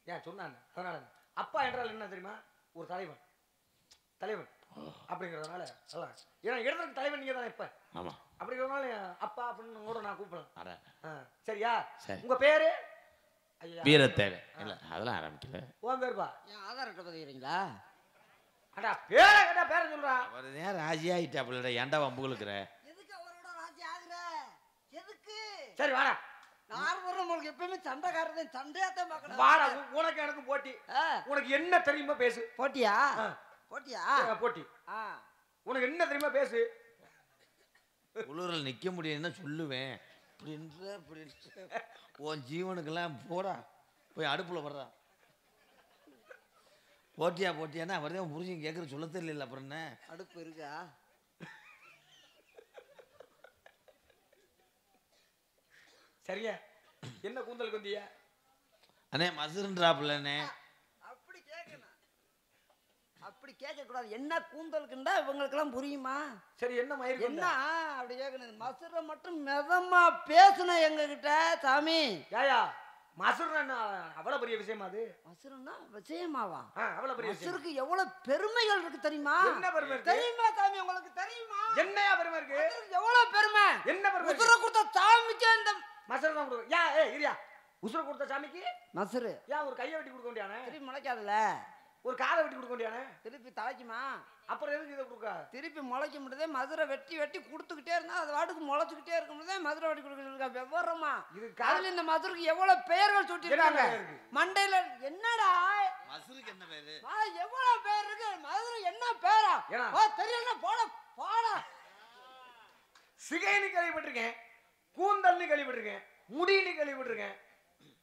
ஏன் சொன்னாங்க? அதனால அப்பா என்றால் என்ன தெரியுமா? ஒரு தலைவன். தலைவன் அப்படிங்கிறதுனால ஏன்னா இடத்துக்கு தலைவன் நீங்க தானே இப்ப.
ஆமாம்.
அப்படிங்கிறதுனால அப்பா அப்படின்னு கூட நான் கூப்பிடலாம்.
அட
சரியா?
சரி.
உங்க பேரு? ஐயா
வீரத்தேவை. இல்லை அதெல்லாம் ஆரம்பிக்கல.
உன் பேருப்பா?
என் ஆதார் அட்டை பதிக்கிறீங்களா?
அடா பேரை கேட்டா பேரை சொல்றா.
அவர் ஏன் ராஜியாகிட்டா அப்படிட ஏன்டா வம்புகளுக்குற?
எதுக்கு அவரோட ராஜி ஆகுற? எதுக்கு?
சரி வாடா
நார்மலா உங்களுக்கு எப்பவுமே சண்டைக்காரதே, சண்டையாத்தான் பார்க்கணும்.
வாடா, உனக்கு எனக்கு போட்டி. உனக்கு என்ன தெரியுமா பேசு.
போட்டியா? போட்டியா?
போட்டி. உனக்கு என்ன தெரியுமா பேசு.
குளிரில் நிற்க முடியும்னா சொல்லுவேன். உன் ஜீவனுக்கெல்லாம் போடா, போய் அடுப்பில் வர்றா. போட்டியா போட்டியானா அவர்தான் புரிஞ்சு கேட்குற சொல்ல தெரியல. அப்புறம் என்ன
அடுப்பு இருக்கா?
சரியா? என்ன கூந்தல் கொந்திய?
அண்ணே மசுருன்றாப்புலண்ணே.
அப்படி கேட்கணும், அப்படி கேட்கக்கூடாது. என்ன கூந்தலுக்குண்டா இவங்களுக்கெல்லாம் புரியுமா?
சரி என்ன மயிர்
என்ன அப்படி கேட்கணும்? மசுரை மட்டும் மிதமா பேசுன எங்க கிட்ட சாமி.
யாயா மசுருன்னா அவ்வளவு பெரிய விஷயமா? அது
மசுருன்னா விஷயமாவா?
அவ்வளவு பெரிய விஷயம்.
மசுருக்கு எவ்வளவு பெருமைகள் இருக்கு தெரியுமா?
என்ன பெருமை இருக்கு
தெரியுமா சாமி? உங்களுக்கு தெரியுமா
என்னையா பெருமை இருக்கு?
எவ்வளவு பெருமை?
என்ன பெருமை?
உசுர கொடுத்த சாமிக்கு அந்த
மசுரை தான் கொடுக்கும். யா இரியா, உசுர கொடுத்த சாமிக்கு
மசுரு
ஏன் ஒரு கையை வெட்டி கொடுக்க வேண்டியானே?
திருப்பி முளைக்காதுல.
ஒரு காலை வெட்டி கொடுக்க வேண்டியானே?
திருப்பி தலைக்குமா?
அப்புறம் எதுக்கு இதை கொடுக்க?
திருப்பி முளைக்க முடியுதே. மதுரை வெட்டி வெட்டி கொடுத்துக்கிட்டே இருந்தா அது வாட்டுக்கு முளைச்சுக்கிட்டே இருக்க முடியுதே. மதுரை வெட்டி கொடுக்க விவரமா?
இது
அதுல இந்த மதுரைக்கு எவ்வளவு பெயர்கள் சுட்டிருக்காங்க. மண்டையில என்னடா
மசுருக்கு என்ன பேரு?
எவ்வளவு பேர் இருக்கு மதுரை? என்ன பேரா? தெரியல. போட போட
சிகைன்னு கேள்விப்பட்டிருக்கேன், கூந்தல்னு கேள்விப்பட்டிருக்கேன், முடின்னு கேள்விப்பட்டிருக்கேன்.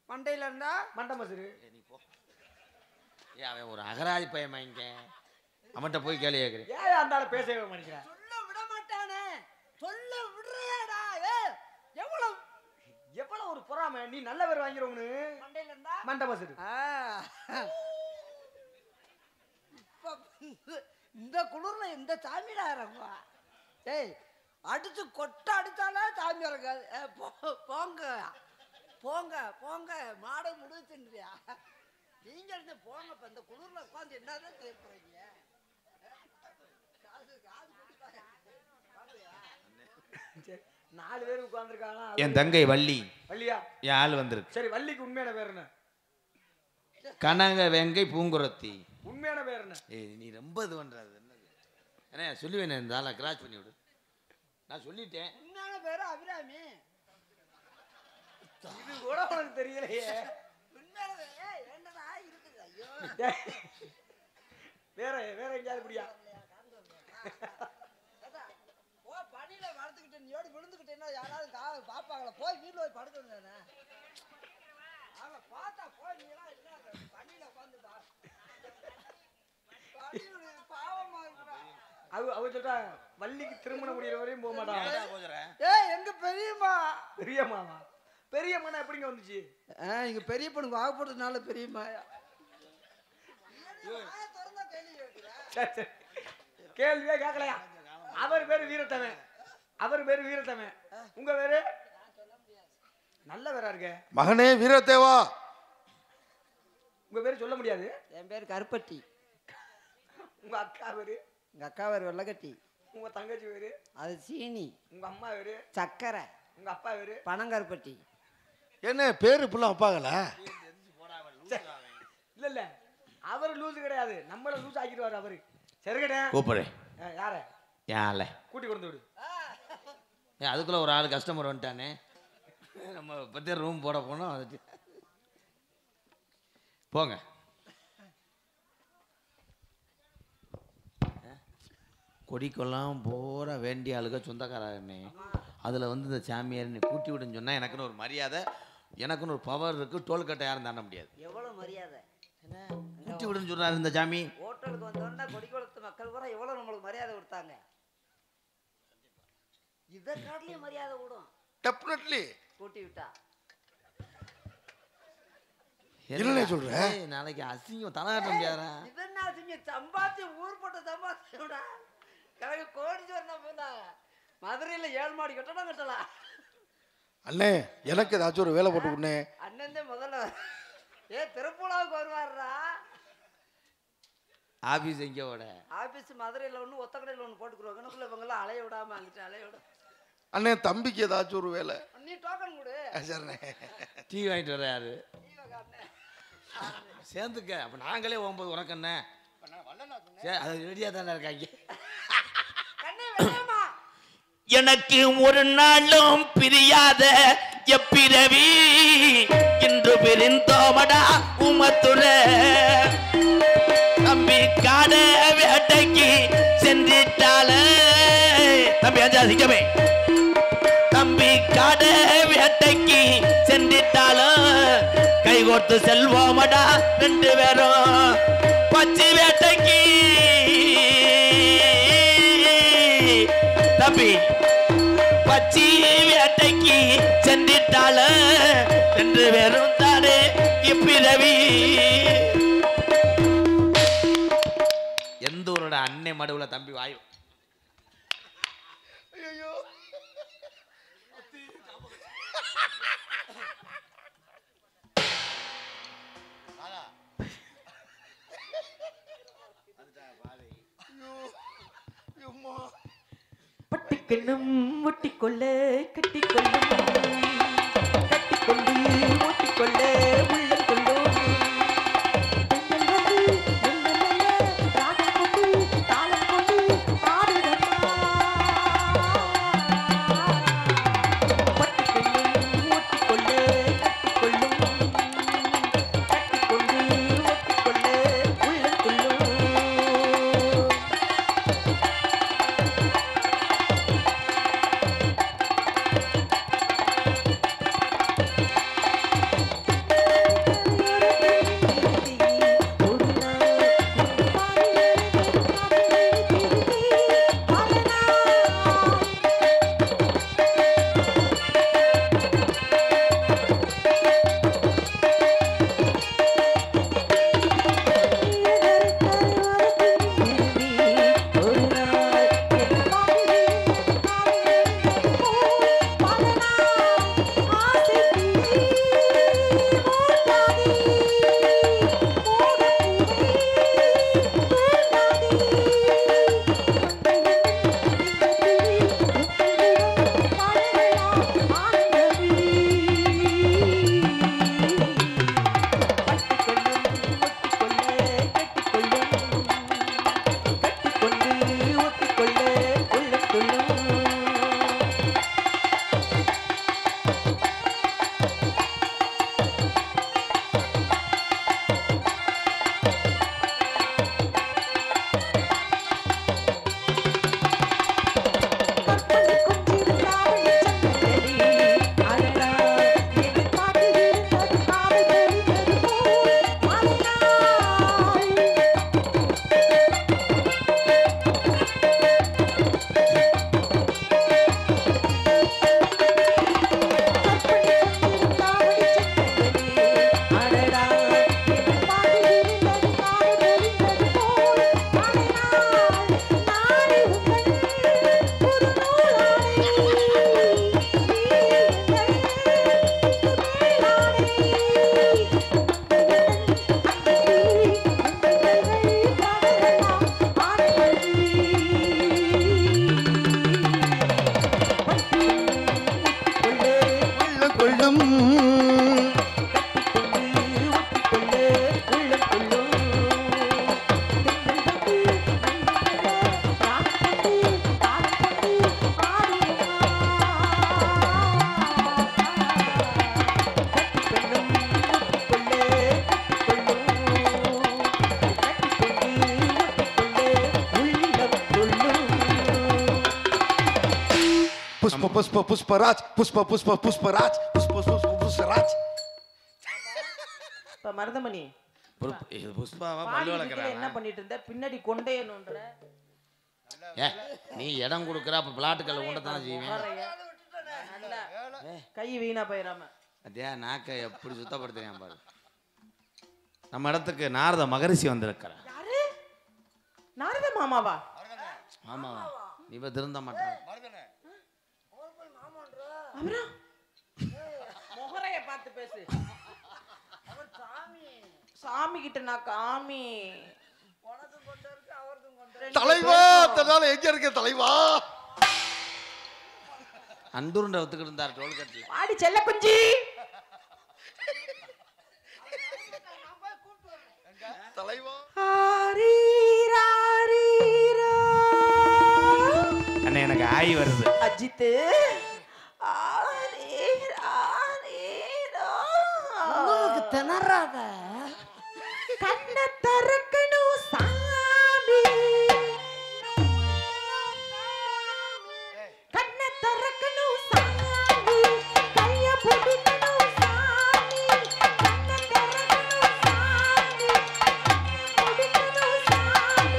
மண்டையில இருந்தா
மண்டை மசுரு.
நீ போ. ஏன் அவன் ஒரு அகராதி பையன் வாங்கிக்க, அவன்கிட்ட போய் கேள்வி கேட்குறேன்.
ஏன் அந்த ஆளை பேசவே மாட்டேங்கிறேன்?
சொல்ல விட மாட்டானே. சொல்ல விடுறியாடா? எவ்வளவு
எவ்வளவு ஒரு பொறாமை. நீ நல்ல பேர் வாங்கிறவனு
மண்டையில இருந்தா
மண்டை மசுரு.
இந்த குளிர்ல இந்த சாமிடா இறங்குவா. டேய் அடிச்சு கொட்ட அடிச்சாலே சாமி இறங்காது. போங்க போங்க போங்க, மாடை முடிச்சுன்றியா நீங்க இருந்து போங்க. இப்ப இந்த குளிர்ல உட்காந்து என்னதான் செய்ய போறீங்க?
நாலு பேர் உட்கார்ந்துருக்காங்க.
என் தங்கை வள்ளி.
வள்ளியா?
என் ஆள் வந்திருக்கு.
சரி வள்ளிக்கு உண்மையான பேர் என்ன?
கனக வெங்கை பூங்குரத்தி.
உண்மையான பேர் என்ன?
ஏய் நீ ரொம்ப இது பண்றது என்னது? என்ன சொல்லுவேன், இந்த ஆளை கிராச் பண்ணி விடு. நான் சொல்லிட்டேன்.
உண்மையான பேரு அபிராமி.
இது கூட உனக்கு தெரியலையே.
உண்மையான என்னடா இருக்குது? ஐயோ
வேற வேற எங்கேயாவது இப்படியா?
பணியில வளர்த்துக்கிட்டு நீயோடு விழுந்துக்கிட்டேன்னா யாராவது பாப்பாங்களா? போய் வீட்டுல போய் படுக்கணும். அவன் பார்த்தா போய் நீ எல்லாம் என்ன பணியில உட்காந்து பாவமா இருக்கிறா.
அவ சொல்றா வள்ளிக்கு திருமணம் முடிகிற வரையும் போக மாட்டான்.
ஏய் எங்க பெரியம்மா.
பெரியம்மாவா? பெரிய மனை எப்படிங்க வந்துச்சு?
இங்க பெரிய பொண்ணு வாகப்பட்டதுனால பெரிய மாயா.
சரி, சரி. கேள்வியே கேட்கலையா? அவர் பேரு வீரத்தவன், அவர் பேரு வீரத்தவன், உங்க பேரு நல்ல பேரா இருக்க.
மகனே வீரத்தேவா.
உங்க பேரு சொல்ல முடியாது.
என் பேர் கருப்பட்டி.
உங்க அக்கா பேரு?
எங்க அக்கா பேர் வெள்ளக்கட்டி.
உங்க தங்கச்சி பேரு?
அது சீனி.
உங்க அம்மா பேரு?
சக்கரை.
உங்க அப்பா பேரு?
பனங்கருப்பட்டி.
என்ன பேரு இப்பெல்லாம் அப்பாகல?
இல்ல இல்ல, அவரு லூசு கிடையாது, நம்மள லூஸ் ஆக்கிடுவாரு அவரு. சரிகடே
கூப்பிடு.
யார
யான்ல
கூட்டி கொண்டு விடு.
அதுக்குள்ள ஒரு ஆள் கஸ்டமர் வந்துட்டானே, நம்ம பத்தி ரூம் போட போனோம். அது போங்க. கொடிக்கொல்லாம் போற வேண்டிய ஆளுக சொந்தக்காரனே, அதில் வந்து இந்த சாமியார் நீ கூட்டி விடுன்னு சொன்னால் எனக்குன்னு ஒரு மரியாதை, எனக்குன்னு ஒரு பவர் இருக்குது. டோல்கட்டை யாரும் தாண்ட முடியாது.
எவ்வளவு மரியாதை
கூட்டி விடுன்னு சொல்கிறாரு இந்த சாமி.
ஹோட்டலுக்கு வந்தோன்னா கொடிக்குளத்து மக்கள் பூரா எவ்வளவு நம்மளுக்கு மரியாதை கொடுத்தாங்க. இதை காட்டிலேயே மரியாதை கூடும்
டெஃபினெட்லி.
கூட்டி விட்டா.
இல்லைன்னு சொல்றேன்.
நாளைக்கு அசிங்கம் தலை காட்ட முடியாதா?
இதென்ன செஞ்சு சம்பாத்தி ஊர் போட்ட சம்பாத்தி எனக்கு கோடி சொன்னா மதுரையில 7 மாடி கட்டடம் கட்டலாம்.
அண்ணே எனக்கு ஏதாச்சும் ஒரு வேலை போட்டு கொடுண்ணே.
அண்ணன் முதல்ல திருப்பூலாவுக்கு வருவாருடா.
ஆபீஸ் எங்கேயோட?
ஆபீஸ் மதுரையில் ஒன்று, ஒத்தக்கடையில் ஒன்று போட்டுக்குருவாங்க. எனக்குள்ள இவங்கெல்லாம் அலைய விடாம அங்கிட்டு அலைய விட.
அண்ணே தம்பிக்கு ஏதாச்சும் ஒரு வேலை.
நீ டோக்கன் கொடு.
சரிண்ணே.
டீ வாங்கிட்டு வர யாரு? சேர்ந்துக்க. அப்ப நாங்களே 9 உனக்கு என்ன? சரி, அது ரெடியா தானே இருக்காங்க. எனக்கு ஒரு நாளும் பிரியாத எப்பிரவி இன்று பிரிந்தோமடா உமத்துற தம்பி காட வேட்டைக்கு சென்றிட்டால தம்பி அஞ்சாதிக்கமே தம்பி காட வேட்டைக்கு சென்றிட்டாலும் கைகோர்த்து செல்வோமடா 2 பேரும் பச்சி வேட்டைக்கு தம்பி பச்சி வேட்டைக்கு சென்றிட்டால 2 பேரும் தானே இப்பிரவி. எந்த ஊரோட அன்னை மடுவுல தம்பி வாயு.
ஐயோ
பட்டிக்கண்ணும் ஒட்டிக்கொள்ள கட்டிக்கொள்ளும் கட்டிக்கொண்டு ஒட்டிக்கொள்ள உள்ள கொள்ளும்
புஷ்ப புஷ்பராஜ் புஷ்ப புஷ்ப புஷ்பராஜ் புஷ்ப புஷ்ப புஷ்பராஜ்.
இப்ப மருதமணி
புஷ்பாவா பல்லு
பாடிக்கிட்டு
வளர்க்குறாங்க.
என்ன பண்ணிட்டு இருந்த? பின்னாடி கொண்டையணுன்ற
ஏ நீ இடம் கொடுக்குற அப்ப பிளாட்டுக்களை உண்டத்தானே செய்வேன்.
கை வீணா போயிடாம.
அதே நாக்கை எப்படி சுத்தப்படுத்துறேன் பாரு. நம்ம இடத்துக்கு நாரத மகரிஷி வந்திருக்கிறார்.
யாரு? நாரத மாமாவா?
ஆமாவா நீ இப்ப திருந்த மாட்டேன்.
அவரா? முகரைய பார்த்து பேசு. சாமி கிட்ட நான் காமி.
தலைவா தன்னால எங்க இருக்க தலைவா?
அண்டூர்ன்ற ஒத்துக்கிட்டு இருந்தார் டோல்கட்டில்.
ஆடி செல்ல குஞ்சி.
தலைவா
அண்ணே எனக்கு ஆய் வருது.
அஜித்
உங்களுக்கு திணறாத
கண்ண தரக்கணும் சாமி. கண்ண தரக்கணும் சாமி. கைய பிடிக்கணும் சாமி. கண்ண தரக்கணும் சாமி. பிடிக்கணும் சாமி.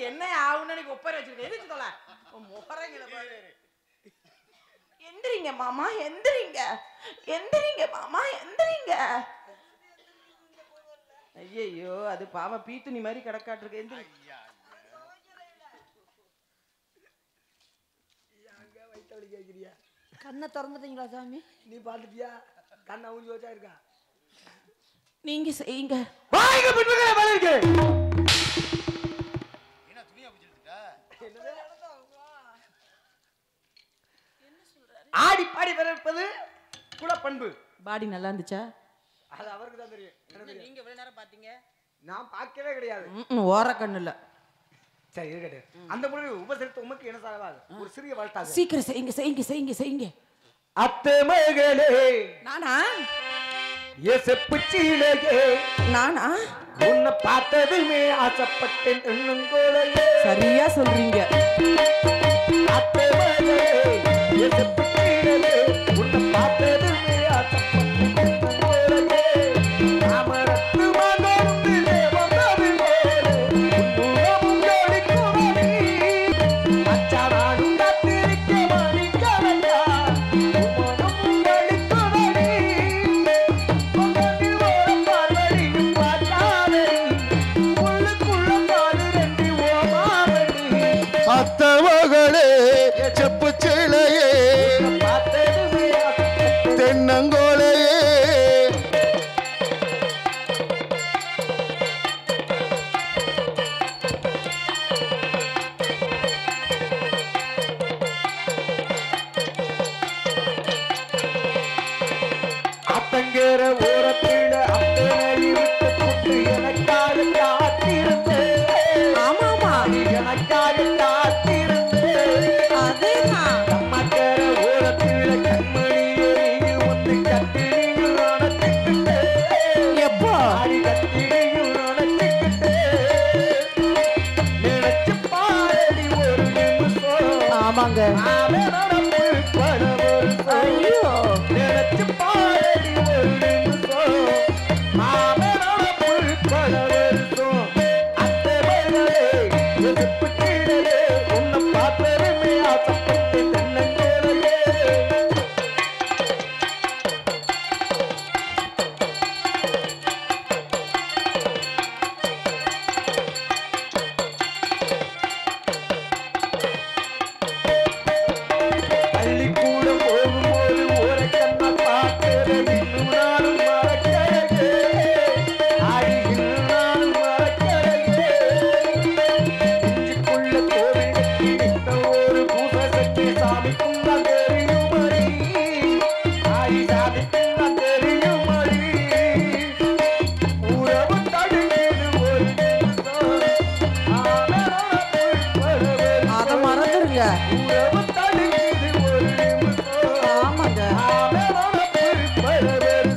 என்ன ஆகுன்னு ஒப்பரை வச்சிருக்க எதிர்த்து தொலை முகரைங்கள பாரு. எந்திரிங்க மாமா எந்திரிங்க. எந்திரிங்க மாமா எந்திரிங்க. ஐயோ அது பாவம் பீத்துணி மாதிரி கிடக்காட்டிருக்கு. எந்திரி.
கண்ணை திறந்துட்டீங்களா சாமி?
நீ பாத்துட்டியா? கண்ணை ஊஞ்சி வச்சா இருக்கா?
நீங்க செய்யுங்க.
வாங்க பின்னுங்க மேல இருக்கு.
என்ன துணியா பிடிச்சிட்டா?
ஆடி பாடி வரப்பது குலப்பண்பு.
பாடி நல்லா இருந்துச்சா?
அது அவருக்கு தான் தெரியும்.
நீங்க இவ்வளவு நேரம் பாத்தீங்க?
நான் பார்க்கவே கிடையாது.
ஓர கண்ணு இல்ல.
சரி இருக்கட்டும். அந்த முறை உபசரித்து உமக்கு என்ன சாவாது? ஒரு சிறிய வாழ்த்தாக.
சீக்கிரம் செய்யுங்க செய்யுங்க செய்யுங்க செய்யுங்க.
அத்தை மகளே
நானா?
செப்புச்சிலேயே
நானா?
உன்னை பார்த்ததுமே ஆசைப்பட்டேன் எண்ணுங்கோலையே.
சரியா சொல்றீங்க.
அத்தை மகளே செப்புச்சிலேயே உன்னை பார்த்ததுமே ஆசைப்பட்டேன் எண்ணுங்கோலையே. அமரத்து மகந்து தேவனது போலே உன்னுடமும் ஜோடிக்குமணி. அச்சானாடும் காத்திருக்க மணிக்கலையா உமனும் ஜோடிக்குமணி.
அத்த மகளே செப்பு சிலை
கரை ஓரத்தில அத்தனை விட்டு புட்டு எனக்காக காத்திருந்தேன்.
ஆமாமா
எனக்காக காத்திருந்தேன்.
அதேதான்
கரை ஓரத்தில கண்மணியில் ஒன்று கட்டிலில் அணைத்துக்கிட்டேன்.
எப்போ
கட்டிலில் அணைத்துக்கிட்டேன். நினைச்சு பாரடி ஒரு நிமிஷம்.
ஆமாங்க ஐயோ
நினைச்சு பாரடி ஒரு நிமிஷம். மாமனோட புல் பல வருஷம். அத்தை மகளே எதிர்ப்பு கீழே உன்னை பார்த்ததுமே ஆசைப்பட்டு தென்னங்கோலையே. பள்ளிக்கூடம் போகும்போது ஒரு கண்ணை பார்க்கிறேன். இன்னும் நானும் மறக்கலையே. ஆடி இன்னும் நானும் மறக்கலையே. நெஞ்சுக்குள்ள கோவில் கட்டி நிற்க ஒரு பூசை கட்டி சாமிக்கும் தான் தெரியுமடி. ஆடி சாமிக்கும் தான் தெரியுமடி. உறவு தடுக்குது ஒரு நிமிஷம். ஆனோட புல் பரவல்
அத மறந்துருங்க
உறவு தடுக்குது ஒரு நிமிஷம்.
ஆமாங்க
ஆனோட புல் பரவல்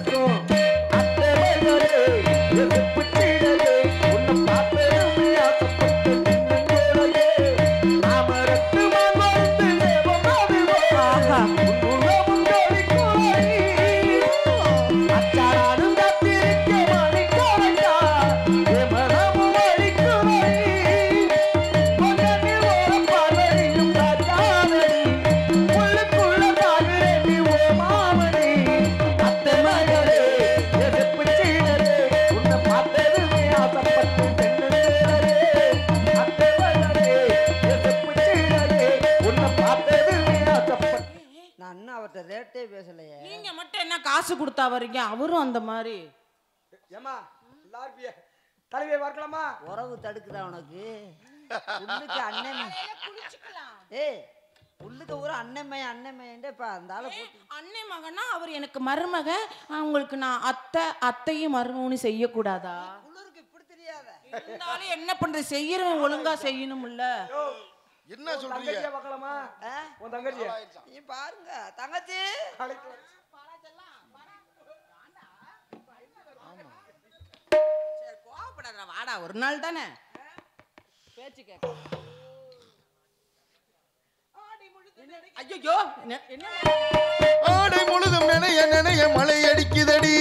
அத்தை மகளே எதிர்ப்பு கீழே உன்னை பார்த்ததுமே ஆசைப்பட்டு தென்னங்கோலையே. அமரத்து மகந்து தேவமாவிவோ.
ஆஹா
உன் உறவும் கோரிக்கோரி. அச்சாராடும் காத்திருக்க மணிக்கோரையா. என் மனமும் வலிக்குமடி. பொன்னனில் ஒரு பார்வையும் காட்டாதடி. உள்ளுக்குள்ள தாகுறேன் ஓ மாமணி. அத்தை மகளே எதிர்ப்பு கீழே உன்னை பார்த்ததுமே ஆசைப்பட்டு தென்னங்கோலையே. அத்தை மகளே எதிர்ப்பு கீழே உன்னை பார்த்ததுமே ஆசைப்பட்டு.
நான் இன்னும் அவர்கிட்ட ரேட்டே பேசலையே.
நீங்க மட்டும் என்ன காசு கொடுத்தா வரீங்க அவரும் அந்த மாதிரி
ஏமா எல்லாரும் தலைவியை பார்க்கலாமா?
உறவு தடுக்குதா உனக்கு? உள்ளுக்கு அண்ணன் ஏய் உள்ளுக்கு ஒரு அண்ணமையன்ட்டு இப்ப அந்த ஆளை போட்டு
அண்ணன் மகனா அவர் எனக்கு மருமக அவங்களுக்கு நான் அத்தையும் மருமகனும் செய்யக்கூடாதா
உள்ளூருக்கு இப்படி தெரியாத.
இருந்தாலும் என்ன பண்றது செய்யறவன் ஒழுங்கா செய்யணும்ல
என்ன சொல்றீங்க?
தங்கச்சியை பார்க்கலாமா? உன் தங்கச்சியை
நீ பாருங்க தங்கச்சி.
சரி கோவப்படாத வாடா ஒரு நாள் தானே பேச்சு கேட்க ஐயோ என்ன
ஆடை முழுதும் நினைய நினைய மழை அடிக்குதடி.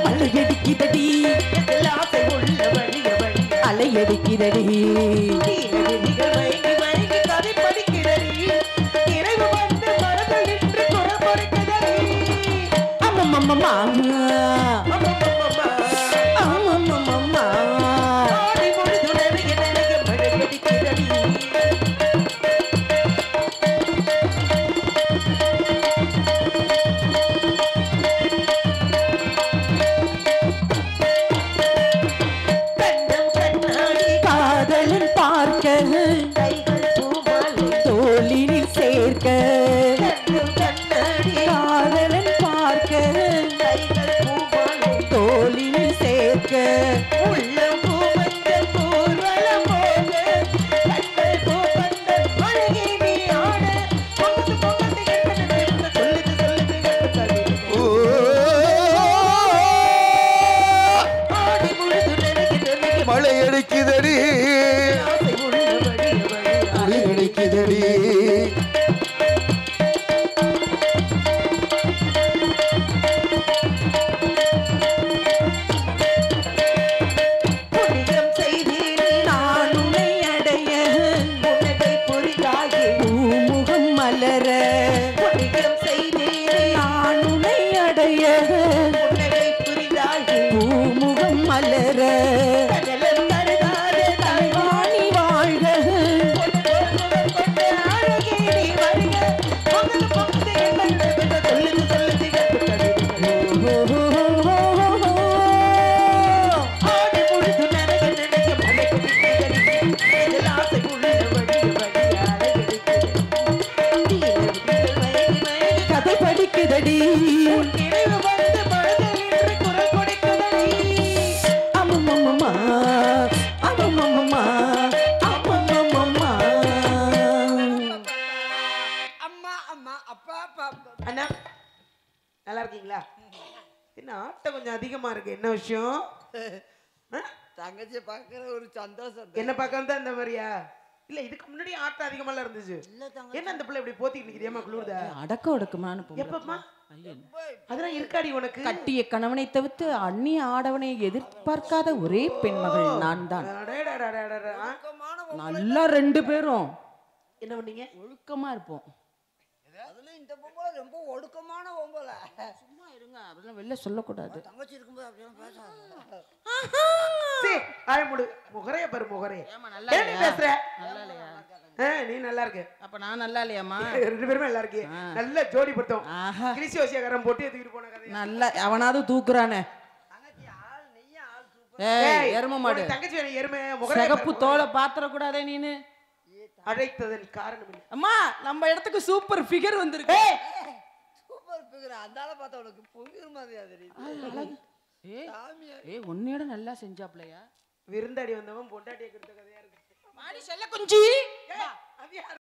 அலையடிக்குதடி அலையடிக்குதடி கதை படிக்கிறடி இரவு வந்து மரத்தில் நின்று குரல் படிக்குதடி அம்மம்மம்மா அம்மம்மம்மா ஆடி முழுது நிறைய நிறைய மழை அடிக்குதடி காதலன் பார்க்க தோளினில் சேர்க்க காதலன் பார்க்க உன் நினைவு வந்து மனதில் இன்று குரல் கொடுக்குதடி. அம்மம்மம்மா அம்மம்மம்மா அம்மம்மம்மா.
அம்மா அம்மா அப்பா அப்பா அப்பா.
அண்ணா நல்லா இருக்கீங்களா? என்ன ஆட்டம் கொஞ்சம் அதிகமா இருக்கு, என்ன விஷயம்?
தங்கச்சியை பார்க்குற ஒரு சந்தோஷம்.
என்ன பார்க்காம தான் இந்த மாதிரியா? இல்ல இதுக்கு முன்னாடி ஆட்டம் அதிகமா இருந்துச்சு. என்ன அந்த பிள்ளை இப்படி போத்திட்டு நிக்குதேமா குளிருதா?
அடக்க ஒடுக்கமான
எப்பமா
ஐயன்.
அதெல்லாம் இருக்காடி உனக்கு?
கட்டிய கணவனை தவிர்த்து அந்நிய ஆடவனை எதிர்பார்க்காத ஒரே பெண்மகள் நான் தான்.
அடடடடடடா.
நல்லா 2 பேரும்
என்ன பண்ணீங்க?
ஒழுக்கமா இருப்போம்.
அதுல இந்த பொம்பளை ரொம்ப ஒடுக்கமான பொம்பளை.
சும்மா இருங்க, அதெல்லாம் வெளில சொல்லக்கூடாது.
தங்கச்சி இருக்கும்போது அப்படியே பேசாத.
சீ, ஆய முடு. முகரைய பாரு முகரைய.
ஏமா நல்லா
ஏன் நீ பேசுற?
நல்லா இல்லையா?
நீ நல்லா இருக்க.
அப்ப நான் நல்லா இல்லையாமா?
2 பேருமே நல்லா இருக்கீங்க. நல்ல ஜோடி படுத்தோம்.
ஆஹா,
கிறிஸ்டியோசியக்காரன் போட்டு தூக்கிட்டு போன கதை.
நல்லா அவனாவது தூக்குறானே.
தங்கச்சி ஆள் நெய்யா ஆள் சூப்பர்.
ஏய் எரும மாடு,
உனக்கு தங்கச்சி வேணும் எருமை முகரைய
சிகப்பு தோலை பாத்திர கூடாதே நீனு.
அழைத்ததன் காரணம் என்ன?
அம்மா நம்ம இடத்துக்கு சூப்பர் ஃபிகர் வந்திருக்கு.
Super figure. அந்தால பார்த்தா உனக்கு பொங்கல் மாதிரியா தெரியுது.
ஏய் உன்னையோட நல்லா செஞ்சாப்லையா?
விருந்தாடி வந்தவன் பொண்டாட்டியை கொடுத்த கதையா இருக்கு.
மாடி செல்ல குஞ்சி.
அது யாரு?